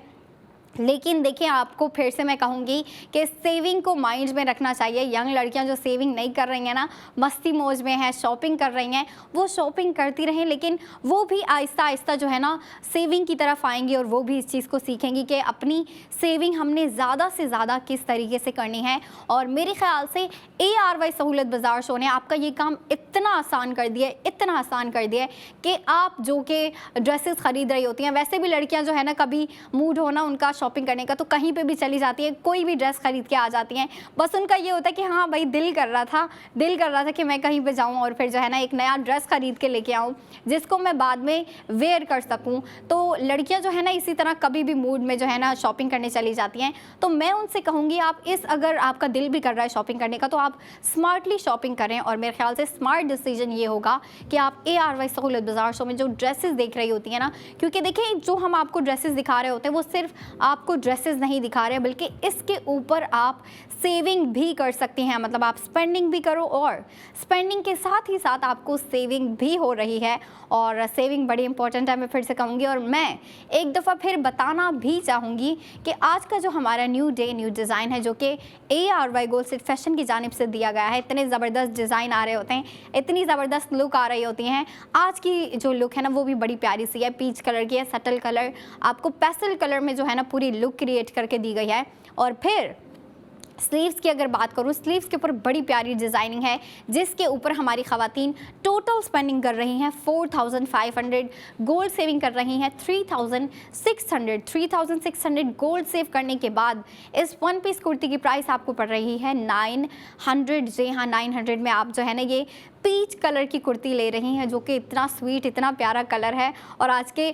लेकिन देखिए, आपको फिर से मैं कहूँगी कि सेविंग को माइंड में रखना चाहिए। यंग लड़कियां जो सेविंग नहीं कर रही हैं ना, मस्ती मौज में हैं, शॉपिंग कर रही हैं, वो शॉपिंग करती रहें, लेकिन वो भी आहिस्ता आहिस्ता जो है ना सेविंग की तरफ आएंगी, और वो भी इस चीज़ को सीखेंगी कि अपनी सेविंग हमने ज़्यादा से ज़्यादा किस तरीके से करनी है। और मेरे ख्याल से ARY सहूलत बाज़ार शो ने आपका ये काम इतना आसान कर दिया, इतना आसान कर दिया कि आप जो कि ड्रेसेस ख़रीद रही होती हैं, वैसे भी लड़कियाँ जो है ना, कभी मूड हो ना उनका शॉपिंग करने का तो कहीं पे भी चली जाती है, कोई भी ड्रेस खरीद के आ जाती हैं। बस उनका ये होता है कि हाँ भाई दिल कर रहा था कि मैं कहीं पे जाऊँ और फिर जो है ना एक नया ड्रेस खरीद के लेके आऊँ जिसको मैं बाद में वेयर कर सकूँ। तो लड़कियाँ जो है ना इसी तरह कभी भी मूड में जो है ना शॉपिंग करने चली जाती हैं। तो मैं उनसे कहूँगी आप अगर आपका दिल भी कर रहा है शॉपिंग करने का तो आप स्मार्टली शॉपिंग करें। और मेरे ख्याल से स्मार्ट डिसीजन ये होगा कि आप ARY सहूलत बाज़ार शो में जो ड्रेसेस देख रही होती हैं ना, क्योंकि देखिए जो हम आपको ड्रेसेस दिखा रहे होते हैं वो सिर्फ आपको ड्रेसेस नहीं दिखा रहे बल्कि इसके ऊपर आप सेविंग भी कर सकती हैं। मतलब आप स्पेंडिंग भी करो और स्पेंडिंग के साथ ही साथ आपको सेविंग भी हो रही है। और सेविंग बड़ी इंपॉर्टेंट है, मैं फिर से कहूँगी। और मैं एक दफ़ा फिर बताना भी चाहूँगी कि आज का जो हमारा न्यू डे न्यू डिज़ाइन है जो कि ARY गोल्ड स्ट्रीट फैशन की जानिब से दिया गया है, इतने ज़बरदस्त डिज़ाइन आ रहे होते हैं, इतनी ज़बरदस्त लुक आ रही होती हैं। आज की जो लुक है ना वो भी बड़ी प्यारी सी है, पीच कलर की है, सटल कलर, आपको पेस्टल कलर में जो है ना पूरी लुक क्रिएट करके दी गई है। और फिर स्लीव्स की अगर बात करूँ, स्लीव्स के ऊपर बड़ी प्यारी डिज़ाइनिंग है जिसके ऊपर हमारी ख़वातीन टोटल स्पेंडिंग कर रही हैं 4500, गोल्ड सेविंग कर रही हैं 3600 गोल्ड सेव करने के बाद इस वन पीस कुर्ती की प्राइस आपको पड़ रही है 900। जी हाँ, 900 में आप जो है ना ये पीच कलर की कुर्ती ले रही हैं जो कि इतना स्वीट, इतना प्यारा कलर है। और आज के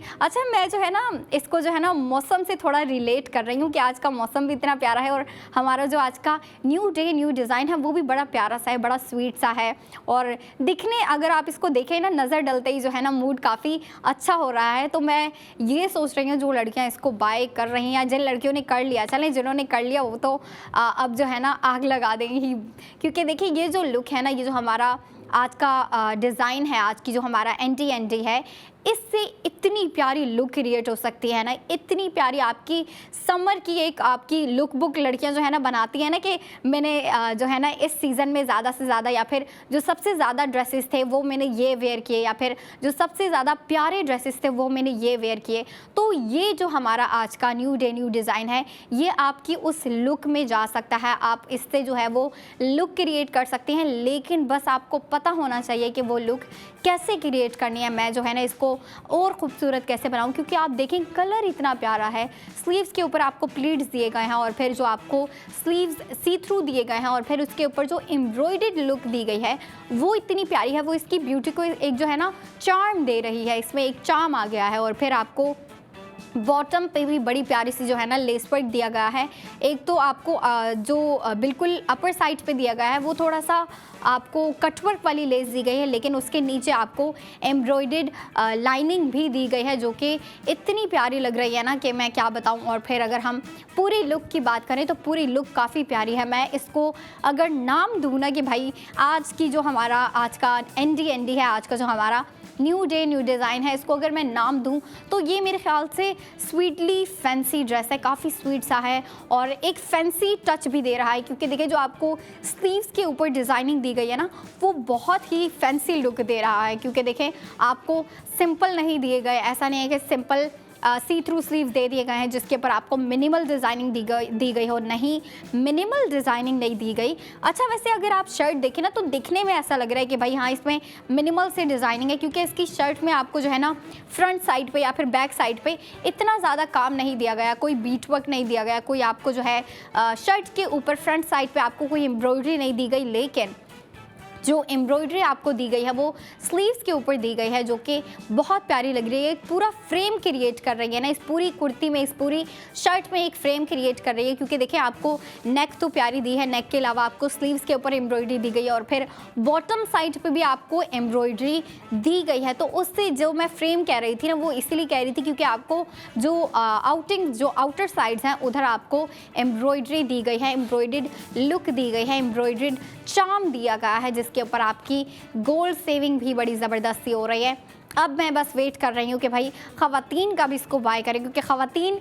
मैं जो है ना इसको जो है ना मौसम से थोड़ा रिलेट कर रही हूँ कि आज का मौसम भी इतना प्यारा है और हमारा जो आज का न्यू डे न्यू डिज़ाइन है वो भी बड़ा प्यारा सा है, बड़ा स्वीट सा है। और दिखने अगर आप इसको देखें ना नज़र डलते ही जो है ना मूड काफ़ी अच्छा हो रहा है। तो मैं ये सोच रही हूँ जो लड़कियाँ इसको बाय कर रही हैं, जिन लड़कियों ने कर लिया, चलें जिन्होंने कर लिया वो तो अब जो है ना आग लगा देंगी, क्योंकि देखिए ये जो लुक है ना, ये जो हमारा आज का डिज़ाइन है, आज की जो हमारा ND है, इससे इतनी प्यारी लुक क्रिएट हो सकती है ना, इतनी प्यारी आपकी समर की एक आपकी लुक बुक लड़कियां जो है ना बनाती हैं ना कि मैंने जो है ना इस सीज़न में ज़्यादा से ज़्यादा या फिर जो सबसे ज़्यादा ड्रेसेस थे वो मैंने ये वेयर किए या फिर जो सबसे ज़्यादा प्यारे ड्रेसेस थे वो मैंने ये वेयर किए। तो ये जो हमारा आज का न्यू डे न्यू डिज़ाइन है ये आपकी उस लुक में जा सकता है, आप इससे जो है वो लुक क्रिएट कर सकती हैं। लेकिन बस आपको पता होना चाहिए कि वो लुक कैसे क्रिएट करनी है, मैं जो है ना इसको और खूबसूरत कैसे बनाऊं। क्योंकि आप देखें कलर इतना प्यारा है, स्लीव्स के ऊपर आपको प्लीट्स दिए गए हैं और फिर जो आपको स्लीव्स सी थ्रू दिए गए हैं और फिर उसके ऊपर जो एम्ब्रॉयडर्ड लुक दी गई है वो इतनी प्यारी है, वो इसकी ब्यूटी को एक जो है ना चार्म दे रही है, इसमें एक चार्म आ गया है। और फिर आपको बॉटम पे भी बड़ी प्यारी सी जो है ना लेस वर्क दिया गया है। एक तो आपको जो बिल्कुल अपर साइड पे दिया गया है वो थोड़ा सा आपको कटवर्क वाली लेस दी गई है, लेकिन उसके नीचे आपको एम्ब्रॉयडर्ड लाइनिंग भी दी गई है जो कि इतनी प्यारी लग रही है ना कि मैं क्या बताऊं। और फिर अगर हम पूरी लुक की बात करें तो पूरी लुक काफ़ी प्यारी है। मैं इसको अगर नाम दूँ ना कि भाई आज की जो हमारा आज का ND है, आज का जो हमारा न्यू डे न्यू डिज़ाइन है, इसको अगर मैं नाम दूं तो ये मेरे ख्याल से स्वीटली फैंसी ड्रेस है, काफ़ी स्वीट सा है और एक फैंसी टच भी दे रहा है। क्योंकि देखिए जो आपको स्लीव्स के ऊपर डिज़ाइनिंग दी गई है ना वो बहुत ही फैंसी लुक दे रहा है। क्योंकि देखें आपको सिंपल नहीं दिए गए, ऐसा नहीं है कि सिंपल सी थ्रू स्लीव दे दिए गए हैं जिसके ऊपर आपको मिनिमल डिज़ाइनिंग दी गई हो, नहीं मिनिमल डिज़ाइनिंग नहीं दी गई। अच्छा वैसे अगर आप शर्ट देखें ना तो दिखने में ऐसा लग रहा है कि भाई हाँ इसमें मिनिमल से डिज़ाइनिंग है, क्योंकि इसकी शर्ट में आपको जो है ना फ्रंट साइड पे या फिर बैक साइड पे इतना ज़्यादा काम नहीं दिया गया, कोई बीट वर्क नहीं दिया गया, कोई आपको जो है शर्ट के ऊपर फ्रंट साइड पर आपको कोई एम्ब्रॉयडरी नहीं दी गई। लेकिन जो एम्ब्रॉयडरी आपको दी गई है वो स्लीव्स के ऊपर दी गई है जो कि बहुत प्यारी लग रही है, एक पूरा फ्रेम क्रिएट कर रही है ना इस पूरी कुर्ती में, इस पूरी शर्ट में एक फ्रेम क्रिएट कर रही है। क्योंकि देखिए आपको नेक तो प्यारी दी है, नेक के अलावा आपको स्लीव्स के ऊपर एम्ब्रॉयडरी दी गई है और फिर बॉटम साइड पे भी आपको एम्ब्रॉयडरी दी गई है। तो उससे जो मैं फ्रेम कह रही थी ना वो इसीलिए कह रही थी क्योंकि आपको जो आउटर साइड्स हैं उधर आपको एम्ब्रॉयडरी दी गई है, एम्ब्रॉयडर्ड लुक दी गई है, एम्ब्रॉयडर्ड चार्म दिया गया है जिसके ऊपर आपकी गोल्ड सेविंग भी बड़ी ज़बरदस्ती हो रही है। अब मैं बस वेट कर रही हूँ कि भाई ख़वातीन का भी इसको बाय करें, क्योंकि ख़वातीन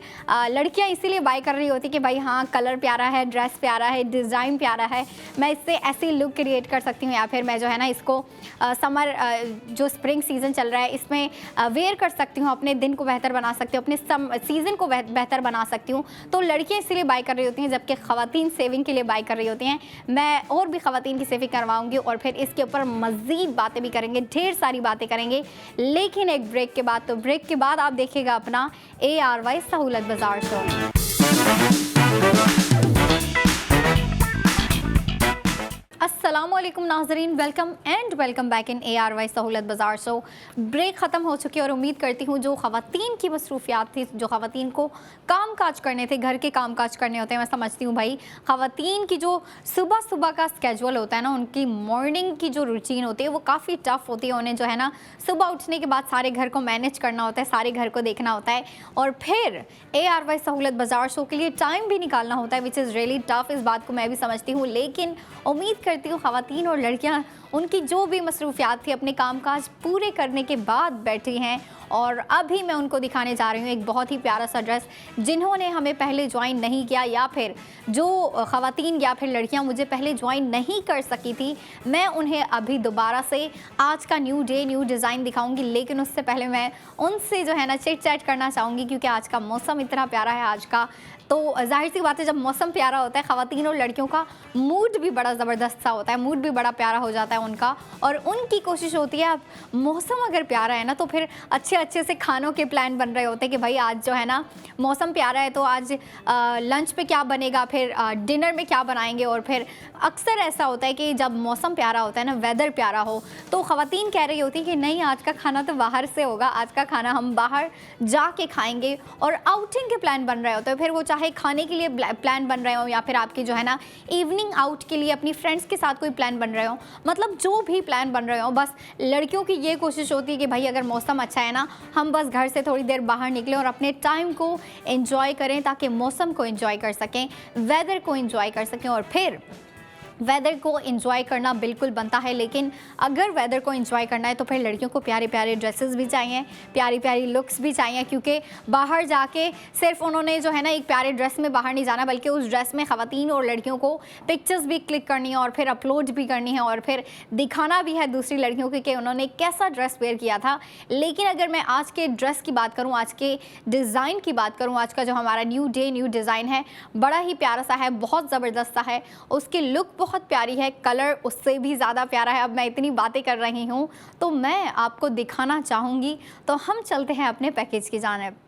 लड़कियाँ इसीलिए बाय कर रही होती कि भाई हाँ कलर प्यारा है, ड्रेस प्यारा है, डिज़ाइन प्यारा है, मैं इससे ऐसी लुक क्रिएट कर सकती हूँ या फिर मैं जो है ना इसको समर जो स्प्रिंग सीज़न चल रहा है इसमें वेयर कर सकती हूँ, अपने दिन को बेहतर बना सकती हूँ, अपने सीज़न को बेहतर बना सकती हूँ। तो लड़कियाँ इसीलिए बाय कर रही होती हैं, जबकि ख़वातीन सेविंग के लिए बाय कर रही होती हैं। मैं और भी ख़वातीन की सेविंग करवाऊँगी और फिर इसके ऊपर मज़ीद बातें भी करेंगे, ढेर सारी बातें करेंगे, लेकिन एक ब्रेक के बाद। तो ब्रेक के बाद आप देखिएगा अपना ARY सहूलत बाज़ार शो। अस्सलामुअलैकुम नाजरीन, वेलकम बैक इन ARY सहूलत बाज़ार शो। ब्रेक ख़त्म हो चुकी है और उम्मीद करती हूँ जो ख़वातीन की मसरूफियात थी, जो ख़वातीन को काम काज करने थे, घर के काम काज करने होते हैं, मैं समझती हूँ भाई ख़वातीन की जो सुबह सुबह का स्केजुअल होता है ना, उनकी मॉर्निंग की जो रूटीन होती है वो काफ़ी टफ होती है। उन्हें जो है ना सुबह उठने के बाद सारे घर को मैनेज करना होता है, सारे घर को देखना होता है और फिर ARY सहूलत बाज़ार शो के लिए टाइम भी निकालना होता है, विच इज़ रियली टफ। इस बात को मैं भी समझती हूँ, लेकिन उम्मीद करती हूँ ख़वातीन और लड़कियाँ उनकी जो भी मसरूफियात थी अपने कामकाज पूरे करने के बाद बैठी हैं। और अभी मैं उनको दिखाने जा रही हूँ एक बहुत ही प्यारा सा ड्रेस। जिन्होंने हमें पहले ज्वाइन नहीं किया या फिर जो ख़वातीन या फिर लड़कियाँ मुझे पहले ज्वाइन नहीं कर सकी थी, मैं उन्हें अभी दोबारा से आज का न्यू डे न्यू डिज़ाइन दिखाऊंगी। लेकिन उससे पहले मैं उनसे जो है ना चिट चैट करना चाहूँगी, क्योंकि आज का मौसम इतना प्यारा है आज का। तो जाहिर सी बात है, जब मौसम प्यारा होता है ख़वातीन और लड़कियों का मूड भी बड़ा ज़बरदस्त सा होता है, मूड भी बड़ा प्यारा हो जाता है उनका। और उनकी कोशिश होती है, अब मौसम अगर प्यारा है ना तो फिर अच्छे अच्छे से खानों के प्लान बन रहे होते हैं कि भाई आज जो है ना मौसम प्यारा है तो आज लंच पे क्या बनेगा, फिर डिनर में क्या बनाएंगे। और फिर अक्सर ऐसा होता है कि जब मौसम प्यारा होता है ना, वेदर प्यारा हो, तो ख़वातीन कह रही होती है कि नहीं आज का खाना तो बाहर से होगा, आज का खाना हम बाहर जाके खाएंगे। और आउटिंग के प्लान बन रहे होते हैं, फिर वो चाहे खाने के लिए प्लान बन रहे हो या फिर आपके जो है ना इवनिंग आउट के लिए अपनी फ्रेंड्स के साथ कोई प्लान बन रहे हो, मतलब जो भी प्लान बन रहे हो, बस लड़कियों की ये कोशिश होती है कि भाई अगर मौसम अच्छा है ना, हम बस घर से थोड़ी देर बाहर निकलें और अपने टाइम को एंजॉय करें, ताकि मौसम को एंजॉय कर सकें, वेदर को एंजॉय कर सकें। और फिर वेदर को एंजॉय करना बिल्कुल बनता है, लेकिन अगर वेदर को एंजॉय करना है तो फिर लड़कियों को प्यारे प्यारे ड्रेसेस भी चाहिए, प्यारी प्यारी लुक्स भी चाहिए, क्योंकि बाहर जाके सिर्फ उन्होंने जो है ना एक प्यारे ड्रेस में बाहर नहीं जाना, बल्कि उस ड्रेस में ख़वातीन और लड़कियों को पिक्चर्स भी क्लिक करनी है और फिर अपलोड भी करनी है और फिर दिखाना भी है दूसरी लड़कियों को कि उन्होंने कैसा ड्रेस वेयर किया था। लेकिन अगर मैं आज के ड्रेस की बात करूँ, आज के डिज़ाइन की बात करूँ, आज का जो हमारा न्यू डे न्यू डिज़ाइन है बड़ा ही प्यारा सा है, बहुत ज़बरदस्त सा है, उसकी लुक बहुत प्यारी है, कलर उससे भी ज़्यादा प्यारा है। अब मैं इतनी बातें कर रही हूँ तो मैं आपको दिखाना चाहूँगी, तो हम चलते हैं अपने पैकेज की जानिब।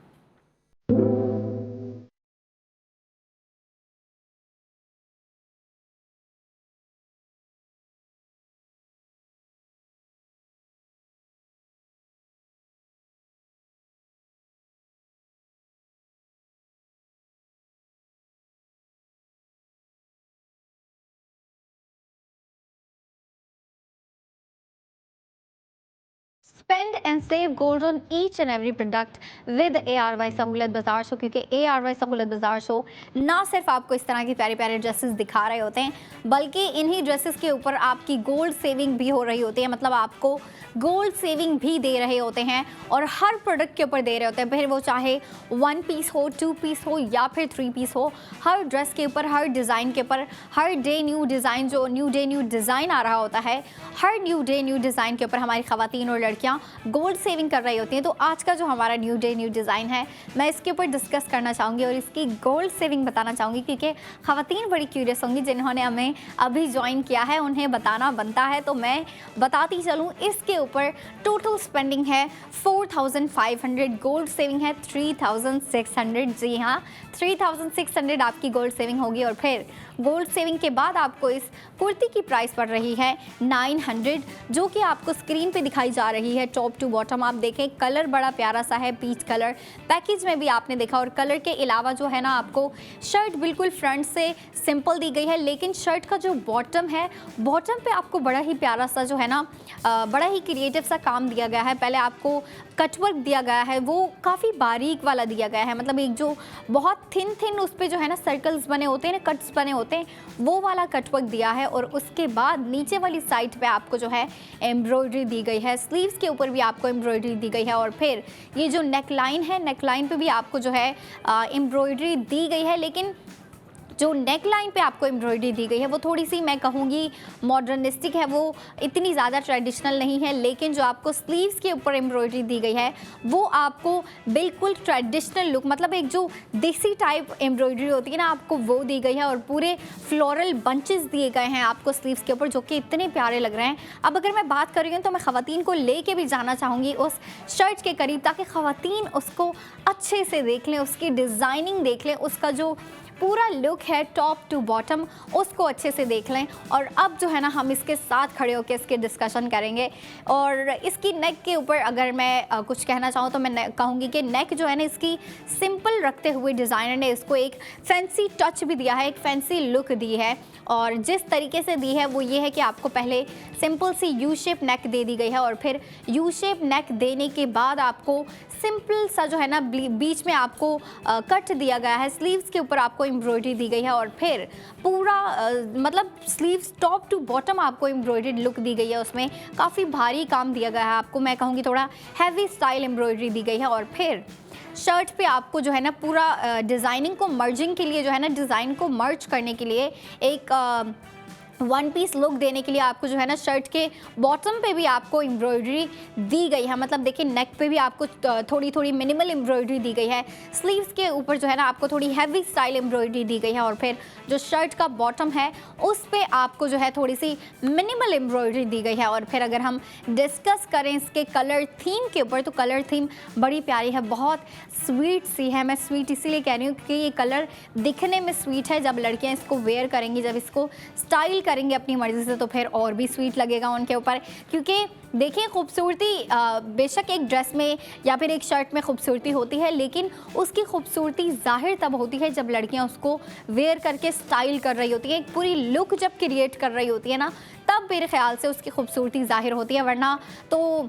Spend and save gold on each and every product with ARY सहूलत बाज़ार शो, क्योंकि ARY सहूलत बाज़ार शो ना सिर्फ आपको इस तरह की प्यारे प्यारे ड्रेसेस दिखा रहे होते हैं, बल्कि इन्हीं ड्रेसेस के ऊपर आपकी गोल्ड सेविंग भी हो रही होती है, मतलब आपको गोल्ड सेविंग भी दे रहे होते हैं और हर प्रोडक्ट के ऊपर दे रहे होते हैं, फिर वो चाहे 1 पीस हो, 2 पीस हो या फिर 3 पीस हो। हर ड्रेस के ऊपर, हर डिज़ाइन के ऊपर, हर डे न्यू डिज़ाइन, जो न्यू डे न्यू डिज़ाइन आ रहा होता है, हर न्यू डे न्यू डिज़ाइन के ऊपर हमारी ख़वातीन और लड़कियाँ गोल्ड सेविंग कर रही होती हैं। तो आज का जो हमारा न्यू डे न्यू डिज़ाइन है, मैं इसके ऊपर डिस्कस करना चाहूँगी और इसकी गोल्ड सेविंग बताना चाहूँगी, क्योंकि ख़वातीन बड़ी क्यूरियस होंगी जिन्होंने हमें अभी ज्वाइन किया है, उन्हें बताना बनता है। तो मैं बताती चलूँ, इसके ऊपर टोटल स्पेंडिंग है 4500, गोल्ड सेविंग है 3600। जी हाँ, 3600 आपकी गोल्ड सेविंग होगी। और फिर गोल्ड सेविंग के बाद आपको इस कुर्ती की प्राइस पड़ रही है 900, जो कि आपको स्क्रीन पे दिखाई जा रही है। टॉप टू बॉटम आप देखें, कलर बड़ा प्यारा सा है, पीच कलर, पैकेज में भी आपने देखा। और कलर के अलावा जो है ना, आपको शर्ट बिल्कुल फ्रंट से सिंपल दी गई है, लेकिन शर्ट का जो बॉटम है, बॉटम पे आपको बड़ा ही प्यारा सा जो है ना बड़ा ही क्रिएटिव सा काम दिया गया है। पहले आपको कटवर्क दिया गया है, वो काफ़ी बारीक वाला दिया गया है, मतलब एक जो बहुत थिन उस पर जो है ना सर्कल्स बने होते हैं ना, कट्स बने होते हैं, वो वाला कटवर्क दिया है। और उसके बाद नीचे वाली साइड पे आपको जो है एम्ब्रॉयडरी दी गई है, स्लीव्स के ऊपर भी आपको एम्ब्रॉयडरी दी गई है। और फिर ये जो नेक लाइन है, नेक लाइन पे भी आपको जो है एम्ब्रॉयडरी दी गई है, लेकिन जो नेक लाइन पे आपको एम्ब्रॉयडरी दी गई है वो थोड़ी सी मैं कहूँगी मॉडर्निस्टिक है, वो इतनी ज़्यादा ट्रेडिशनल नहीं है। लेकिन जो आपको स्लीव्स के ऊपर एम्ब्रॉयडरी दी गई है वो आपको बिल्कुल ट्रेडिशनल लुक, मतलब एक जो देसी टाइप एम्ब्रॉयडरी होती है ना, आपको वो दी गई है। और पूरे फ्लोरल बंचेस दिए गए हैं आपको स्लीव्स के ऊपर, जो कि इतने प्यारे लग रहे हैं। अब अगर मैं बात कर रही हूँ तो मैं ख़वातीन को ले के भी जाना चाहूँगी उस शर्ट के करीब, ताकि ख़वातीन उसको अच्छे से देख लें, उसकी डिज़ाइनिंग देख लें, उसका जो पूरा लुक है टॉप टू बॉटम उसको अच्छे से देख लें। और अब जो है ना हम इसके साथ खड़े होकर इसके डिस्कशन करेंगे। और इसकी नेक के ऊपर अगर मैं कुछ कहना चाहूँ तो मैं कहूँगी कि नेक जो है ना इसकी सिंपल रखते हुए डिज़ाइनर ने इसको एक फैंसी टच भी दिया है, एक फैंसी लुक दी है। और जिस तरीके से दी है वो ये है कि आपको पहले सिंपल सी यू शेप नेक दे दी गई है और फिर यू शेप नेक देने के बाद आपको सिंपल सा जो है ना बीच में आपको कट दिया गया है। स्लीव्स के ऊपर आपको एम्ब्रॉयडरी दी गई है और फिर पूरा मतलब स्लीव्स टॉप टू बॉटम आपको एम्ब्रॉयडर्ड लुक दी गई है। उसमें काफ़ी भारी काम दिया गया है आपको, मैं कहूँगी थोड़ा हैवी स्टाइल एम्ब्रॉयडरी दी गई है। और फिर शर्ट पे आपको जो है ना पूरा डिज़ाइनिंग को मर्जिंग के लिए जो है ना डिज़ाइन को मर्ज करने के लिए एक वन पीस लुक देने के लिए आपको जो है ना शर्ट के बॉटम पे भी आपको एम्ब्रॉयडरी दी गई है। मतलब देखिए नेक पे भी आपको थोड़ी थोड़ी मिनिमल एम्ब्रॉयडरी दी गई है। स्लीव्स के ऊपर जो है ना आपको थोड़ी हैवी स्टाइल एम्ब्रॉयडरी दी गई है और फिर जो शर्ट का बॉटम है उस पे आपको जो है थोड़ी सी मिनिमल एम्ब्रॉयडरी दी गई है। और फिर अगर हम डिस्कस करें इसके कलर थीम के ऊपर तो कलर थीम बड़ी प्यारी है, बहुत स्वीट सी है। मैं स्वीट इसीलिए कह रही हूँ क्योंकि ये कलर दिखने में स्वीट है। जब लड़कियाँ इसको वेयर करेंगी, जब इसको स्टाइल करेंगे अपनी मर्ज़ी से तो फिर और भी स्वीट लगेगा उनके ऊपर। क्योंकि देखिए खूबसूरती बेशक एक ड्रेस में या फिर एक शर्ट में खूबसूरती होती है, लेकिन उसकी खूबसूरती ज़ाहिर तब होती है जब लड़कियां उसको वेयर करके स्टाइल कर रही होती है, एक पूरी लुक जब क्रिएट कर रही होती है ना, तब मेरे ख्याल से उसकी खूबसूरती ज़ाहिर होती है। वरना तो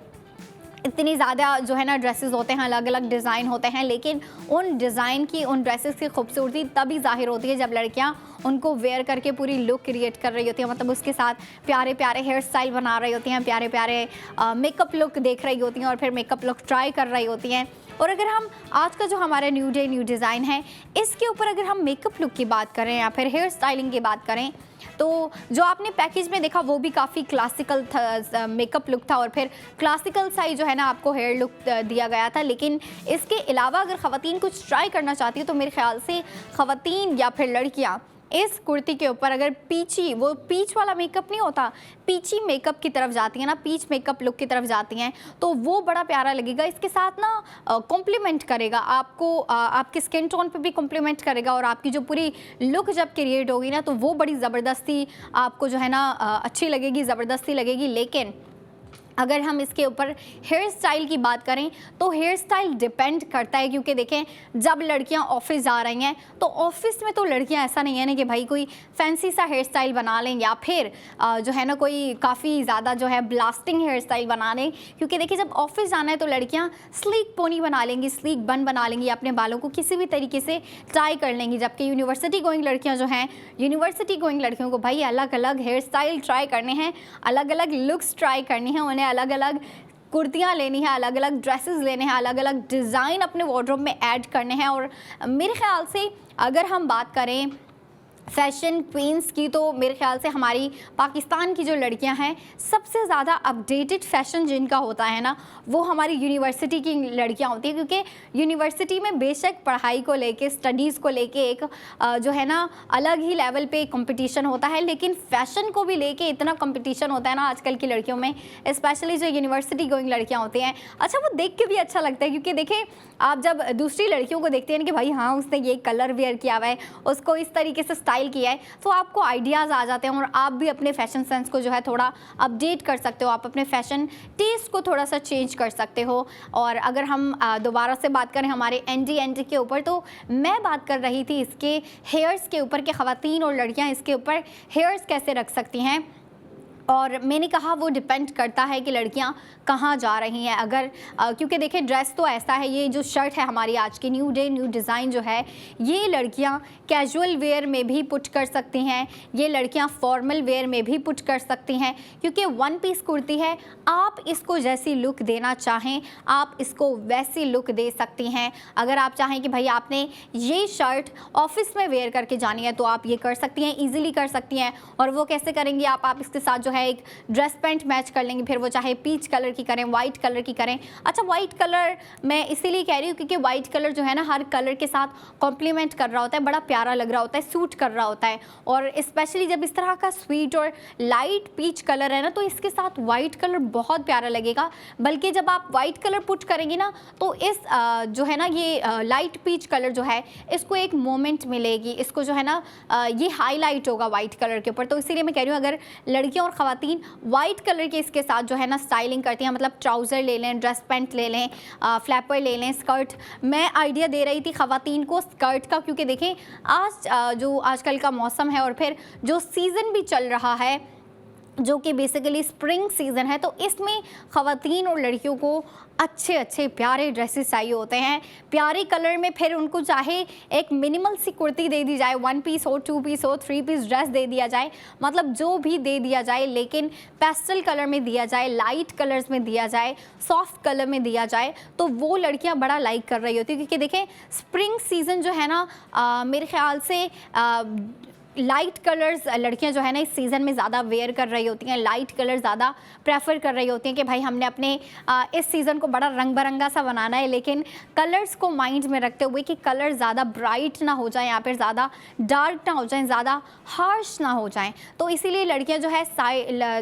इतनी ज़्यादा जो है ना ड्रेसेस होते हैं, अलग अलग डिज़ाइन होते हैं, लेकिन उन डिज़ाइन की उन ड्रेसेस की खूबसूरती तभी ज़ाहिर होती है जब लड़कियां उनको वेयर करके पूरी लुक क्रिएट कर रही होती हैं। मतलब उसके साथ प्यारे प्यारे हेयर स्टाइल बना रही होती हैं, प्यारे प्यारे मेकअप लुक देख रही होती हैं और फिर मेकअप लुक ट्राई कर रही होती हैं। और अगर हम आज का जो हमारा न्यू डे न्यू डिज़ाइन है इसके ऊपर अगर हम मेकअप लुक की बात करें या फिर हेयर स्टाइलिंग की बात करें तो जो आपने पैकेज में देखा वो भी काफ़ी क्लासिकल था, मेकअप लुक था और फिर क्लासिकल सा ही जो है ना आपको हेयर लुक दिया गया था। लेकिन इसके अलावा अगर ख़वातीन कुछ ट्राई करना चाहती है तो मेरे ख्याल से ख़वातीन या फिर लड़कियाँ इस कुर्ती के ऊपर अगर पीची, वो पीच वाला मेकअप नहीं होता, पीची मेकअप की तरफ जाती हैं ना, पीच मेकअप लुक की तरफ जाती हैं तो वो बड़ा प्यारा लगेगा। इसके साथ ना कॉम्प्लीमेंट करेगा आपको, आपके स्किन टोन पे भी कॉम्प्लीमेंट करेगा और आपकी जो पूरी लुक जब क्रिएट होगी ना तो वो बड़ी ज़बरदस्ती आपको जो है ना अच्छी लगेगी, ज़बरदस्ती लगेगी। लेकिन अगर हम इसके ऊपर हेयर स्टाइल की बात करें तो हेयर स्टाइल डिपेंड करता है, क्योंकि देखें जब लड़कियां ऑफिस जा रही हैं तो ऑफिस में तो लड़कियां ऐसा नहीं है ना कि भाई कोई फैंसी सा हेयर स्टाइल बना लें या फिर जो है ना कोई काफ़ी ज़्यादा जो है ब्लास्टिंग हेयर स्टाइल बना लें। क्योंकि देखिए जब ऑफिस जाना है तो लड़कियाँ स्लीक पोनी बना लेंगी, स्लीक बन बना लेंगी, अपने बालों को किसी भी तरीके से टाई कर लेंगी। जबकि यूनिवर्सिटी गोइंग लड़कियाँ जो हैं, यूनिवर्सिटी गोइंग लड़कियों को भाई अलग अलग हेयर स्टाइल ट्राई करने हैं, अलग अलग लुक्स ट्राई करनी है, उन्हें अलग अलग कुर्तियाँ लेनी है, अलग अलग ड्रेसेस लेने हैं, अलग अलग डिज़ाइन अपने वार्डरोब में ऐड करने हैं। और मेरे ख्याल से अगर हम बात करें फैशन क्वींस की तो मेरे ख्याल से हमारी पाकिस्तान की जो लड़कियां हैं सबसे ज़्यादा अपडेटेड फैशन जिनका होता है ना वो हमारी यूनिवर्सिटी की लड़कियां होती हैं। क्योंकि यूनिवर्सिटी में बेशक पढ़ाई को लेके, स्टडीज़ को लेके एक जो है ना अलग ही लेवल पे कंपटीशन होता है, लेकिन फ़ैशन को भी लेके इतना कंपटीशन होता है ना आजकल की लड़कियों में, स्पेशली जो यूनिवर्सिटी गोइंग लड़कियाँ होती हैं। अच्छा वो देख के भी अच्छा लगता है क्योंकि देखिए आप जब दूसरी लड़कियों को देखते हैं कि भाई हाँ उसने ये कलर वेयर किया हुआ है, उसको इस तरीके से स्टाइल किया है, तो आपको आइडियाज़ आ जाते हैं और आप भी अपने फैशन सेंस को जो है थोड़ा अपडेट कर सकते हो, आप अपने फैशन टेस्ट को थोड़ा सा चेंज कर सकते हो। और अगर हम दोबारा से बात करें हमारे एनडी के ऊपर तो मैं बात कर रही थी इसके हेयर्स के ऊपर कि ख़वातीन और लड़कियां इसके ऊपर हेयर्स कैसे रख सकती हैं। और मैंने कहा वो डिपेंड करता है कि लड़कियां कहाँ जा रही हैं। अगर क्योंकि देखिए ड्रेस तो ऐसा है, ये जो शर्ट है हमारी आज की न्यू डे न्यू डिज़ाइन जो है ये लड़कियां कैजुअल वेयर में भी पुट कर सकती हैं, ये लड़कियां फॉर्मल वेयर में भी पुट कर सकती हैं क्योंकि वन पीस कुर्ती है। आप इसको जैसी लुक देना चाहें आप इसको वैसी लुक दे सकती हैं। अगर आप चाहें कि भाई आपने ये शर्ट ऑफिस में वेयर करके जानी है तो आप ये कर सकती हैं, ईजिली कर सकती हैं। और वो कैसे करेंगी आप इसके साथ जो है एक ड्रेस पैंट मैच कर लेंगी, फिर वो चाहे पीच कलर की करें, वाइट कलर की करें। अच्छा, वाइट कलर मैं इसीलिए कह रही हूँ क्योंकि वाइट कलर जो है ना हर कलर के साथ कॉम्प्लीमेंट कर रहा होता है, बड़ा प्यारा लग रहा होता है, सूट कर रहा होता है। और स्पेशली जब इस तरह का स्वीट और लाइट पीच कलर है ना तो इसके साथ वाइट कलर बहुत प्यारा लगेगा। बल्कि जब आप वाइट कलर पुट करेंगे ना तो इस जो है ना ये लाइट पीच कलर जो है इसको एक मोमेंट मिलेगी, इसको जो है ना ये हाईलाइट होगा वाइट कलर के ऊपर। तो इसीलिए मैं कह रही हूँ अगर लड़कियां और ख़वातीन वाइट कलर के इसके साथ जो है ना स्टाइलिंग करती हैं, मतलब ट्राउज़र ले लें, ड्रेस पैंट ले लें, फ्लैपर ले लें, स्कर्ट। मैं आइडिया दे रही थी ख़वातीन को स्कर्ट का क्योंकि देखें आज जो आजकल का मौसम है और फिर जो सीज़न भी चल रहा है जो कि बेसिकली स्प्रिंग सीज़न है, तो इसमें ख़वातीन और लड़कियों को अच्छे अच्छे प्यारे ड्रेसेस चाहिए होते हैं प्यारे कलर में। फिर उनको चाहे एक मिनिमल सी कुर्ती दे दी जाए, 1 पीस हो, 2 पीस हो, 3 पीस ड्रेस दे दिया जाए, मतलब जो भी दे दिया जाए, लेकिन पेस्टल कलर में दिया जाए, लाइट कलर्स में दिया जाए, सॉफ्ट कलर में दिया जाए, तो वो लड़कियां बड़ा लाइक कर रही होती है। क्योंकि देखें स्प्रिंग सीज़न जो है ना मेरे ख्याल से लाइट कलर्स लड़कियां जो है ना इस सीज़न में ज़्यादा वेयर कर रही होती हैं, लाइट कलर ज़्यादा प्रेफर कर रही होती हैं कि भाई हमने अपने इस सीज़न को बड़ा रंग बिरंगा सा बनाना है, लेकिन कलर्स को माइंड में रखते हुए कि कलर ज़्यादा ब्राइट ना हो जाए या फिर ज़्यादा डार्क ना हो जाए, ज़्यादा हार्श ना हो जाएँ। तो इसीलिए लड़कियाँ जो है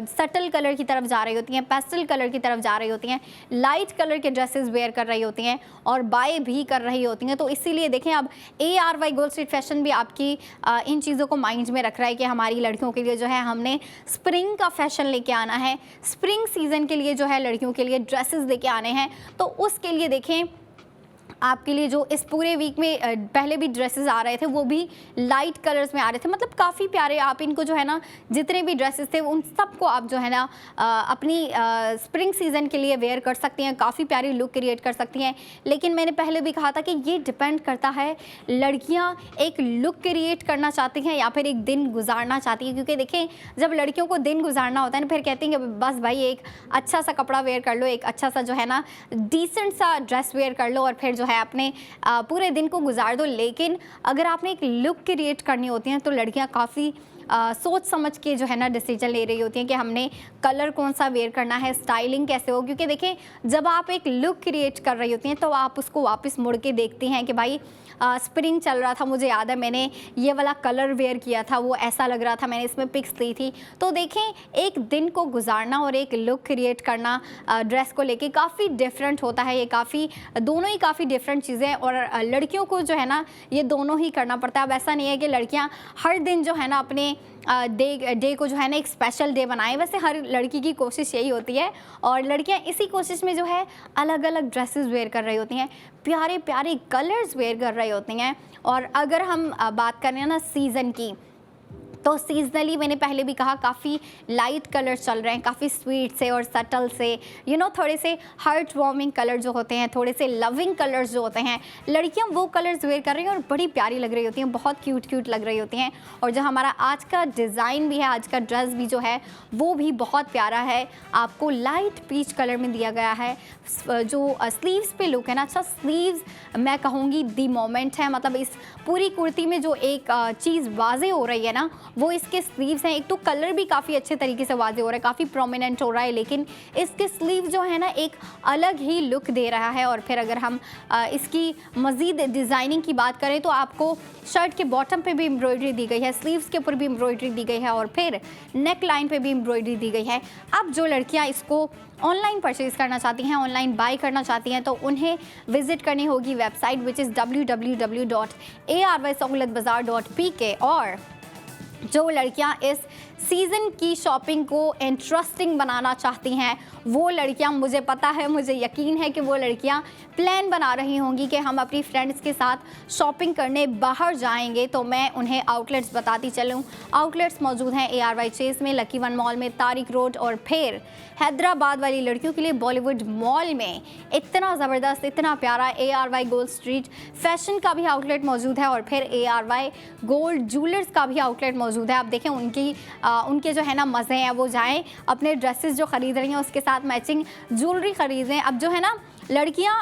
सटल कलर की तरफ जा रही होती हैं, पेस्टल कलर की तरफ जा रही होती हैं, लाइट कलर के ड्रेसेस वेयर कर रही होती हैं और बाय भी कर रही होती हैं। तो इसीलिए देखें अब ARY गोल्ड स्ट्रीट फैशन भी आपकी इन चीज़ों को माइंड में रख रहा है कि हमारी लड़कियों के लिए जो है हमने स्प्रिंग का फैशन लेके आना है, स्प्रिंग सीज़न के लिए जो है लड़कियों के लिए ड्रेसेस लेके आने हैं। तो उसके लिए देखें आपके लिए जो इस पूरे वीक में पहले भी ड्रेसेस आ रहे थे वो भी लाइट कलर्स में आ रहे थे, मतलब काफ़ी प्यारे। आप इनको जो है ना जितने भी ड्रेसेस थे उन सबको आप जो है ना अपनी स्प्रिंग सीज़न के लिए वेयर कर सकती हैं, काफ़ी प्यारी लुक क्रिएट कर सकती हैं। लेकिन मैंने पहले भी कहा था कि ये डिपेंड करता है लड़कियां एक लुक क्रिएट करना चाहती हैं या फिर एक दिन गुजारना चाहती हैं। क्योंकि देखें जब लड़कियों को दिन गुजारना होता है ना फिर कहती हैं कि बस भाई एक अच्छा सा कपड़ा वेयर कर लो, एक अच्छा सा जो है ना डिसेंट सा ड्रेस वेयर कर लो और फिर जो है अपने पूरे दिन को गुजार दो। लेकिन अगर आपने एक लुक क्रिएट करनी होती है तो लड़कियां काफ़ी सोच समझ के जो है ना डिसीजन ले रही होती हैं कि हमने कलर कौन सा वेयर करना है, स्टाइलिंग कैसे हो। क्योंकि देखें जब आप एक लुक क्रिएट कर रही होती हैं तो आप उसको वापस मुड़ के देखती हैं कि भाई स्प्रिंग चल रहा था, मुझे याद है मैंने ये वाला कलर वेयर किया था, वो ऐसा लग रहा था, मैंने इसमें पिक्स ली थी। तो देखें एक दिन को गुजारना और एक लुक क्रिएट करना ड्रेस को लेके काफ़ी डिफरेंट होता है। ये काफ़ी दोनों ही काफ़ी डिफरेंट चीज़ें हैं और लड़कियों को जो है ना ये दोनों ही करना पड़ता है। अब ऐसा नहीं है कि लड़कियां हर दिन जो है ना अपने डे को जो है ना एक स्पेशल डे बनाएं। वैसे हर लड़की की कोशिश यही होती है और लड़कियां इसी कोशिश में जो है अलग अलग ड्रेसेस वेयर कर रही होती हैं, प्यारे प्यारे कलर्स वेयर कर रही होती हैं। और अगर हम बात करें ना सीज़न की तो सीजनली मैंने पहले भी कहा काफ़ी लाइट कलर्स चल रहे हैं, काफ़ी स्वीट से और सटल से थोड़े से हार्ट वार्मिंग कलर जो होते हैं, थोड़े से लविंग कलर्स जो होते हैं, लड़कियां वो कलर्स वेयर कर रही हैं और बड़ी प्यारी लग रही होती हैं, बहुत क्यूट क्यूट लग रही होती हैं। और जो हमारा आज का डिज़ाइन भी है, आज का ड्रेस भी जो है वो भी बहुत प्यारा है। आपको लाइट पीच कलर में दिया गया है। जो स्लीव्स पे लुक है ना, अच्छा स्लीव्स मैं कहूँगी दी मोमेंट है, मतलब इस पूरी कुर्ती में जो एक चीज़ वाजे हो रही है ना वो इसके स्लीव्स हैं। एक तो कलर भी काफ़ी अच्छे तरीके से वाजे हो रहा है, काफ़ी प्रोमिनेंट हो रहा है, लेकिन इसके स्लीव जो है ना एक अलग ही लुक दे रहा है। और फिर अगर हम इसकी मज़ीद डिज़ाइनिंग की बात करें तो आपको शर्ट के बॉटम पे भी एम्ब्रॉयडरी दी गई है, स्लीव्स के ऊपर भी एम्ब्रॉयडरी दी गई है और फिर नेक लाइन पर भी एम्ब्रॉयडरी दी गई है। अब जो लड़कियाँ इसको ऑनलाइन परचेज़ करना चाहती हैं, ऑनलाइन बाय करना चाहती हैं, तो उन्हें विज़िट करनी होगी वेबसाइट विच इज़ www.arysahoolatbazaar.pk। और जो लड़कियां इस सीज़न की शॉपिंग को इंटरेस्टिंग बनाना चाहती हैं वो लड़कियां, मुझे पता है, मुझे यकीन है कि वो लड़कियां प्लान बना रही होंगी कि हम अपनी फ्रेंड्स के साथ शॉपिंग करने बाहर जाएंगे। तो मैं उन्हें आउटलेट्स बताती चलूँ। आउटलेट्स मौजूद हैं ARY चेस में, लकी वन मॉल में, तारिक रोड और फिर हैदराबाद वाली लड़कियों के लिए बॉलीवुड मॉल में इतना ज़बरदस्त, इतना प्यारा ARY गोल्ड स्ट्रीट फैशन का भी आउटलेट मौजूद है और फिर ARY गोल्ड ज्वेलर्स का भी आउटलेट मौजूद है। आप देखें उनके जो है ना मज़े हैं, वो जाएं अपने ड्रेसेस जो ख़रीद रही हैं उसके साथ मैचिंग ज्वेलरी ख़रीदें। अब जो है ना लड़कियां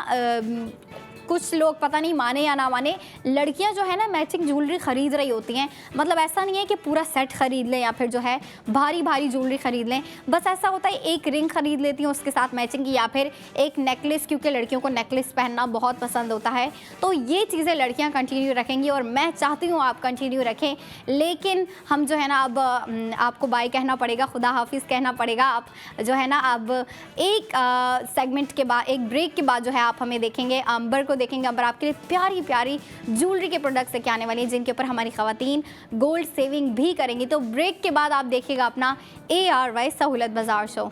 कुछ लोग पता नहीं माने या ना माने, लड़कियां जो है ना मैचिंग ज्वेलरी खरीद रही होती हैं। मतलब ऐसा नहीं है कि पूरा सेट खरीद लें या फिर जो है भारी भारी ज्वेलरी खरीद लें, बस ऐसा होता है एक रिंग खरीद लेती हैं उसके साथ मैचिंग की, या फिर एक नेकलेस, क्योंकि लड़कियों को नेकलेस पहनना बहुत पसंद होता है। तो ये चीज़ें लड़कियाँ कंटिन्यू रखेंगी और मैं चाहती हूँ आप कंटिन्यू रखें। लेकिन हम जो है ना अब आपको बाय कहना पड़ेगा, खुदा हाफिज़ कहना पड़ेगा। आप जो है ना अब एक सेगमेंट के बाद, एक ब्रेक के बाद जो है आप हमें देखेंगे, अंबर को देखेंगे। अंबर आपके लिए प्यारी प्यारी ज्वेलरी के प्रोडक्ट्स लेके आने वाली है जिनके ऊपर हमारी खवातीन गोल्ड सेविंग भी करेंगी। तो ब्रेक के बाद आप देखिएगा अपना ARY सहूलत बाजार शो।